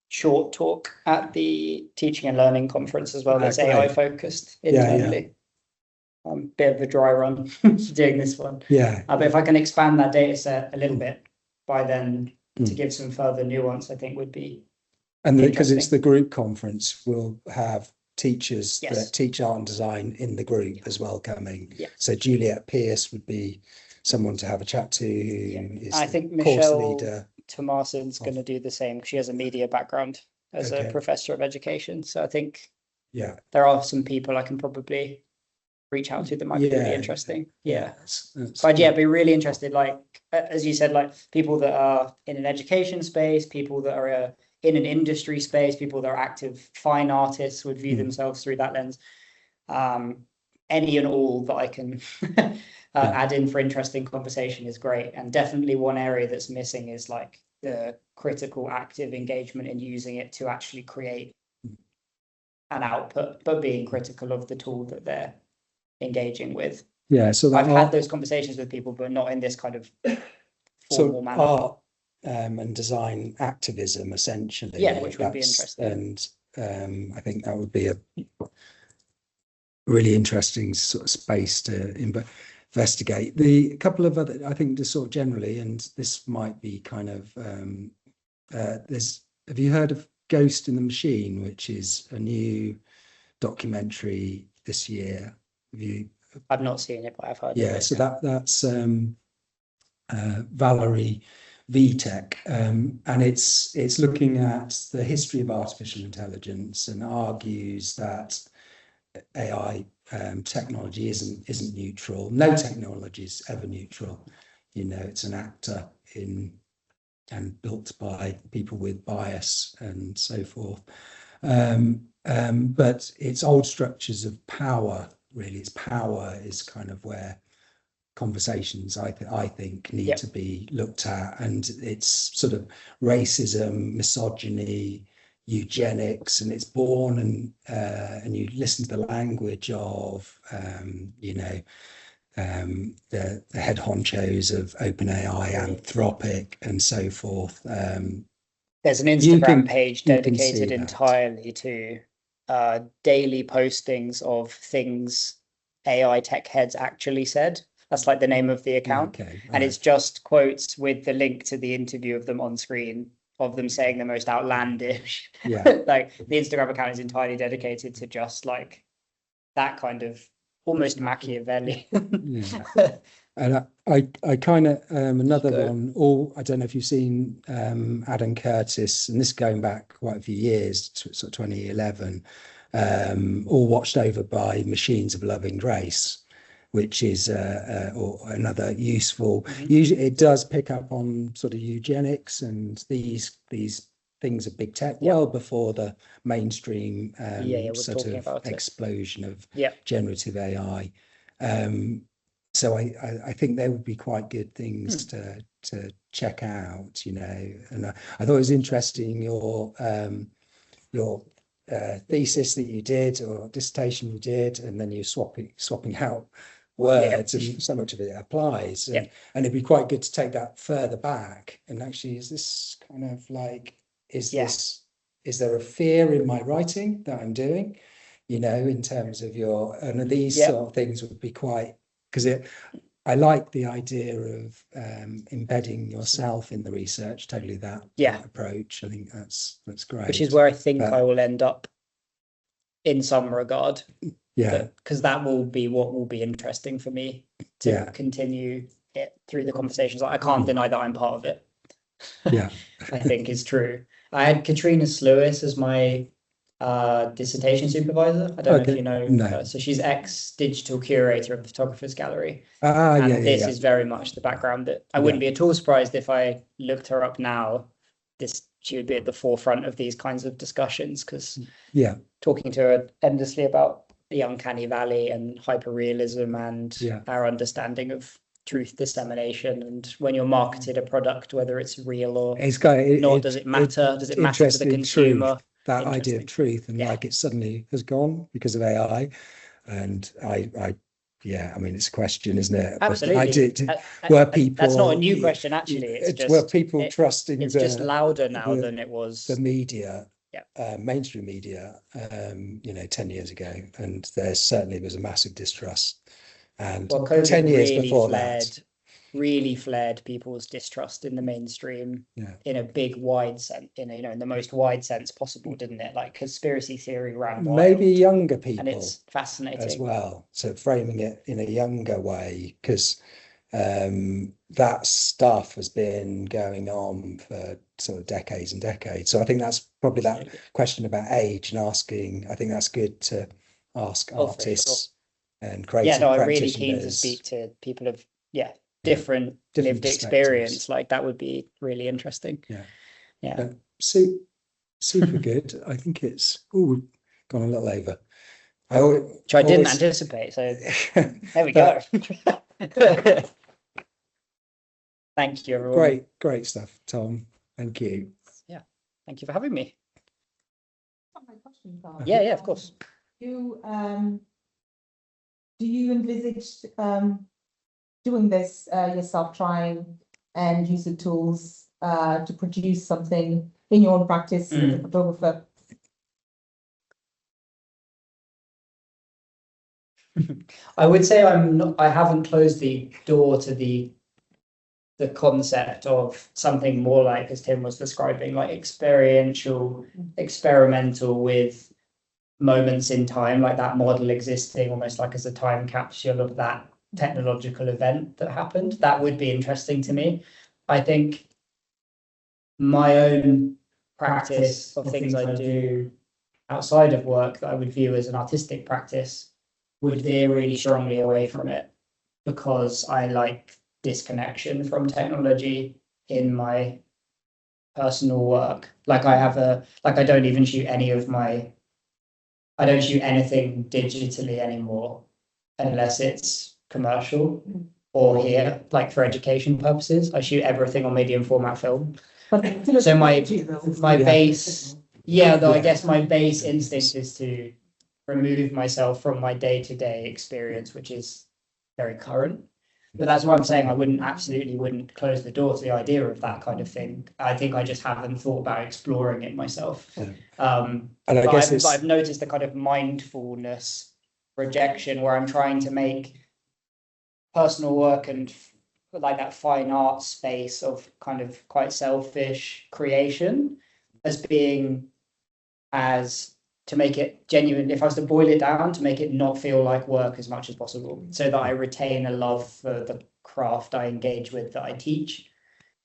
[SPEAKER 1] short talk at the Teaching and Learning conference as well. That's AI focused internally. Bit of a dry run doing this one.
[SPEAKER 3] Yeah.
[SPEAKER 1] But if I can expand that data set a little bit by then to give some further nuance, I think would be.
[SPEAKER 3] And because it's the group conference, we'll have teachers
[SPEAKER 1] Yes.
[SPEAKER 3] that teach art and design in the group as well coming.
[SPEAKER 1] Yeah.
[SPEAKER 3] So Juliet Pierce would be someone to have a chat to. Who is
[SPEAKER 1] I think
[SPEAKER 3] course
[SPEAKER 1] Michelle
[SPEAKER 3] leader.
[SPEAKER 1] Tomason's going to do the same. She has a media background as a professor of education. So I think there are some people I can probably reach out to that might be really interesting. But be really interested, like as you said, like people that are in an education space, people that are in an industry space, people that are active fine artists would view themselves through that lens. Any and all that I can add in for interesting conversation is great. And definitely one area that's missing is like the critical active engagement in using it to actually create an output, but being critical of the tool that they're engaging with.
[SPEAKER 3] Yeah, so
[SPEAKER 1] I've had those conversations with people, but not in this kind of formal manner.
[SPEAKER 3] Art and design activism, essentially.
[SPEAKER 1] Yeah, which would be interesting.
[SPEAKER 3] And I think that would be a really interesting sort of space to investigate. The couple of other, I think, just sort of generally, and this might be kind of have you heard of Ghost in the Machine, which is a new documentary this year?
[SPEAKER 1] I've not seen it, but I've heard of it.
[SPEAKER 3] Yeah, so that's Valerie Vitek, and it's looking at the history of artificial intelligence and argues that AI technology isn't neutral. No technology is ever neutral. You know, it's an actor and built by people with bias and so forth. But it's old structures of power. Really, its power is kind of where conversations I think need to be looked at, and it's sort of racism, misogyny, eugenics, and it's born and you listen to the language of the head honchos of OpenAI, Anthropic, and so forth.
[SPEAKER 1] There's an Instagram page dedicated entirely to daily postings of things AI tech heads actually said. That's like the name of the account. And it's just quotes with the link to the interview of them on screen, of them saying the most outlandish. Like the Instagram account is entirely dedicated to just like that kind of almost Machiavelli.
[SPEAKER 3] And I kind of another one. I don't know if you've seen Adam Curtis, and this is going back quite a few years, sort of 2011. All watched over by Machines of Loving Grace, which is or another useful. Usually, it does pick up on sort of eugenics and these things of big tech well before the mainstream
[SPEAKER 1] we're
[SPEAKER 3] sort
[SPEAKER 1] talking
[SPEAKER 3] of
[SPEAKER 1] about it.
[SPEAKER 3] explosion of
[SPEAKER 1] Yeah.
[SPEAKER 3] generative AI. So I think they would be quite good things to check out, you know. And I thought it was interesting your thesis that you did, or dissertation you did, and then you're swapping out words, and so much of it applies. And it'd be quite good to take that further back. And actually, is this kind of like, is there a fear in my writing that I'm doing, you know, in terms of and these sort of things would be quite, because I like the idea of embedding yourself in the research, totally that approach. I think that's great.
[SPEAKER 1] Which is where I think I will end up in some regard. Yeah. Because that will be what will be interesting for me to continue it through the conversations. I can't deny that I'm part of it.
[SPEAKER 3] Yeah.
[SPEAKER 1] I think is true. I had Katrina Slewis as my dissertation supervisor. I don't know if you know her. So she's ex-digital curator of the Photographers Gallery. And this is very much the background that I wouldn't be at all surprised if I looked her up now. She would be at the forefront of these kinds of discussions, because talking to her endlessly about the uncanny valley and hyperrealism and our understanding of truth dissemination, and when you're marketed a product, whether it's real or not, does it matter? Does it matter to the consumer?
[SPEAKER 3] That idea of truth, and like it suddenly has gone because of AI. And I mean, it's a question, isn't it?
[SPEAKER 1] Absolutely.
[SPEAKER 3] Were people?
[SPEAKER 1] That's not a new question, actually. It's just,
[SPEAKER 3] were people trusting?
[SPEAKER 1] It's just louder now than it was.
[SPEAKER 3] The media, mainstream media, 10 years ago, and there certainly was a massive distrust. And 10 years before that,
[SPEAKER 1] really flared people's distrust in the mainstream in a big, wide sense, in the most wide sense possible, didn't it? Like conspiracy theory ran wild.
[SPEAKER 3] Maybe younger people,
[SPEAKER 1] and it's fascinating
[SPEAKER 3] as well. So framing it in a younger way, because that stuff has been going on for sort of decades and decades. So I think that's probably that question about age, and asking. I think that's good to ask artists and creative
[SPEAKER 1] I'm really keen to speak to people of different lived experience. Like that would be really interesting.
[SPEAKER 3] Super good. I think it's we've gone a little over,
[SPEAKER 1] which I didn't anticipate, so there we go. Thank you, everyone.
[SPEAKER 3] Great stuff, Tom. Thank you.
[SPEAKER 1] Thank you for having me.
[SPEAKER 4] My question, Tom.
[SPEAKER 1] Yeah, of course.
[SPEAKER 4] Do you envisage doing this yourself, trying and use the tools to produce something in your own practice as a photographer?
[SPEAKER 1] I would say I haven't closed the door to the concept of something more like, as Tim was describing, like experiential, experimental, with moments in time, like that model existing almost like as a time capsule of that technological event that happened. That would be interesting to me. I think my own practice of things I do outside of work that I would view as an artistic practice would veer really strongly away from it, because I like disconnection from technology in my personal work. Like I don't even shoot I don't shoot anything digitally anymore unless it's commercial or here, like for education purposes. I shoot everything on medium format film. So my base, though I guess my base instinct is to remove myself from my day-to-day experience, which is very current. But that's what I'm saying. I absolutely wouldn't close the door to the idea of that kind of thing. I think I just haven't thought about exploring it myself. And I've noticed the kind of mindfulness rejection where I'm trying to make personal work and like that fine art space of kind of quite selfish creation as being to make it genuine. If I was to boil it down, to make it not feel like work as much as possible, so that I retain a love for the craft I engage with, that I teach.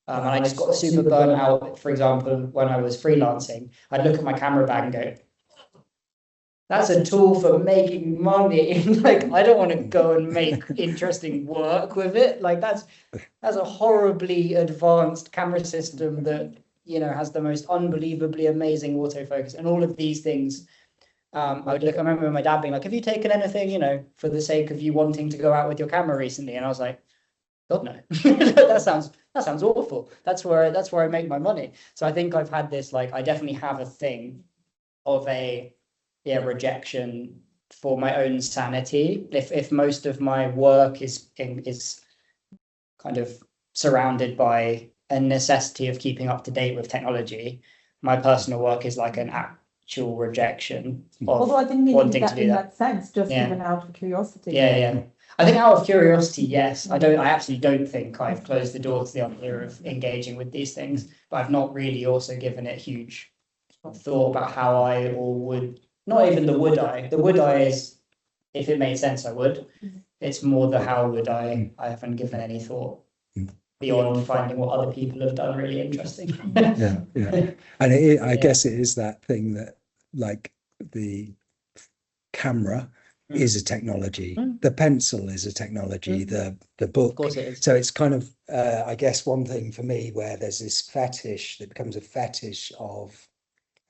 [SPEAKER 1] And I just got super burnt out, for example, when I was freelancing. I'd look at my camera bag and go, that's a tool for making money. Like, I don't want to go and make interesting work with it. Like that's a horribly advanced camera system that you know, has the most unbelievably amazing autofocus and all of these things. I remember my dad being like, have you taken anything, you know, for the sake of you wanting to go out with your camera recently? And I was like, God, no. that sounds awful. That's where I make my money. So I think I've had this, like, I definitely have a thing of a rejection for my own sanity. If most of my work is kind of surrounded by a necessity of keeping up to date with technology, my personal work is like an actual rejection of
[SPEAKER 4] although I didn't mean
[SPEAKER 1] wanting
[SPEAKER 4] that
[SPEAKER 1] to do
[SPEAKER 4] in
[SPEAKER 1] that.
[SPEAKER 4] that sense, just even out of curiosity.
[SPEAKER 1] Yeah. I think out of curiosity, yes. I actually don't think I've closed the door to the idea of engaging with these things, but I've not really also given it huge thought about how I would, not even the would I. The would I is, if it made sense, I would. It's more the how would I haven't given any thought beyond finding what other people have done really interesting.
[SPEAKER 3] Yeah. And I guess it is that thing that, like, the camera is a technology, the pencil is a technology, the book.
[SPEAKER 1] Of course it is.
[SPEAKER 3] So it's kind of, I guess, one thing for me where there's this fetish that becomes a fetish of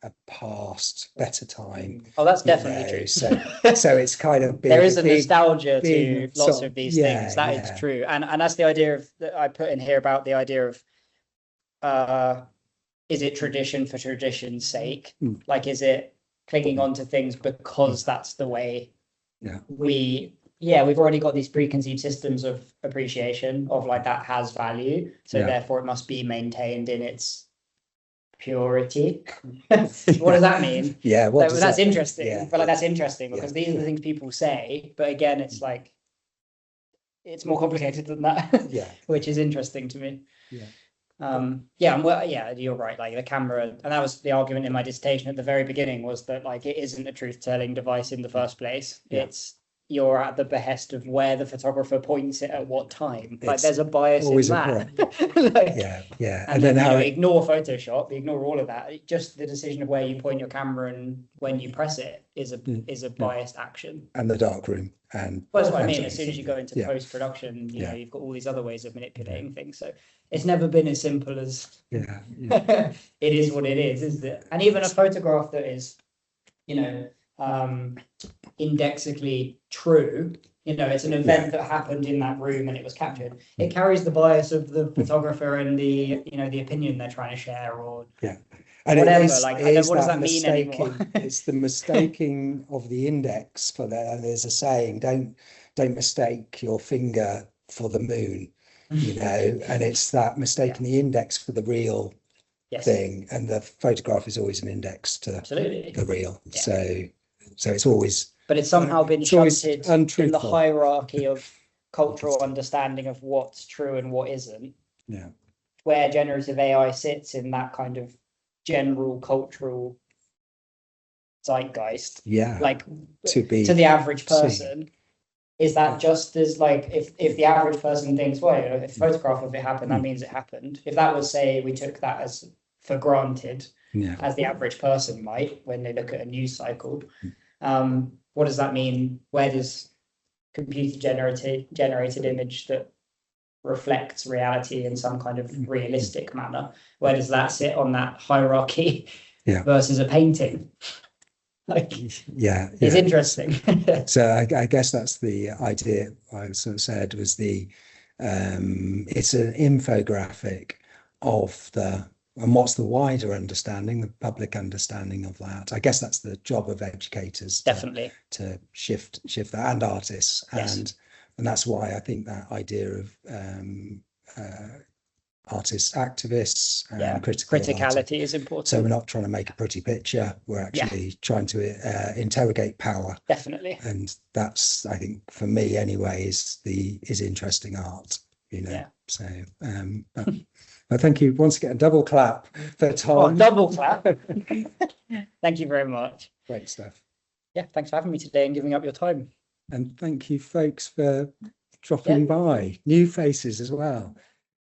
[SPEAKER 3] a past better time.
[SPEAKER 1] Oh, that's definitely true.
[SPEAKER 3] So it's kind of
[SPEAKER 1] there is a nostalgia to lots of these things. That is true, and that's the idea of that I put in here about the idea of is it tradition for tradition's sake? Like, is it clinging on to things because that's the way we've already got these preconceived systems of appreciation of, like, that has value, so therefore it must be maintained in its purity. What does that mean? That's interesting. But like, that's interesting because these are the things people say, but again, it's like, it's more complicated than that. Which is interesting to me. You're right, like the camera, and that was the argument in my dissertation at the very beginning, was that, like, it isn't a truth-telling device in the first place. It's, you're at the behest of where the photographer points it at what time. Like, there's a bias in that. And then how ignore Photoshop, ignore all of that. Just the decision of where you point your camera and when you press it is a biased action.
[SPEAKER 3] And the darkroom. And
[SPEAKER 1] well, that's what I mean. As soon as you go into post-production, you know, you've got all these other ways of manipulating things. So it's never been as simple as it is what it is it? And even a photograph that is, you know, indexically true, you know, it's an event that happened in that room and it was captured. It carries the bias of the photographer and the, you know, the opinion they're trying to share, or
[SPEAKER 3] and
[SPEAKER 1] whatever.
[SPEAKER 3] Like,
[SPEAKER 1] what does that mean anymore?
[SPEAKER 3] It's the mistaking of the index for that. There's a saying: don't mistake your finger for the moon, you know. And it's that mistaking the index for the real thing, and the photograph is always an index to the real. So it's always, but
[SPEAKER 1] it's somehow been shunted in the hierarchy of cultural understanding of what's true and what isn't. Where generative AI sits in that kind of general cultural zeitgeist, like to the average person, is that just as, like, if the average person thinks, well, you know, if a photograph of it happened, that means it happened. If that was, say, we took that as for granted, as the average person might when they look at a news cycle, what does that mean? Where does computer generated image that reflects reality in some kind of realistic manner, where does that sit on that hierarchy versus a painting? Like, it's interesting.
[SPEAKER 3] So I guess that's the idea I sort of said, was the it's an infographic of and what's the wider understanding, the public understanding of that. I guess that's the job of educators,
[SPEAKER 1] definitely,
[SPEAKER 3] to shift that, and artists. And that's why I think that idea of artists, activists, and
[SPEAKER 1] criticality is important.
[SPEAKER 3] So we're not trying to make a pretty picture, we're actually trying to interrogate power.
[SPEAKER 1] Definitely.
[SPEAKER 3] And that's, I think, for me anyway, is interesting art, you know. So well, thank you once again. Double clap for Tom.
[SPEAKER 1] Double clap. Thank you very much.
[SPEAKER 3] Great stuff.
[SPEAKER 1] Yeah, thanks for having me today and giving up your time.
[SPEAKER 3] And thank you, folks, for dropping by. New faces as well.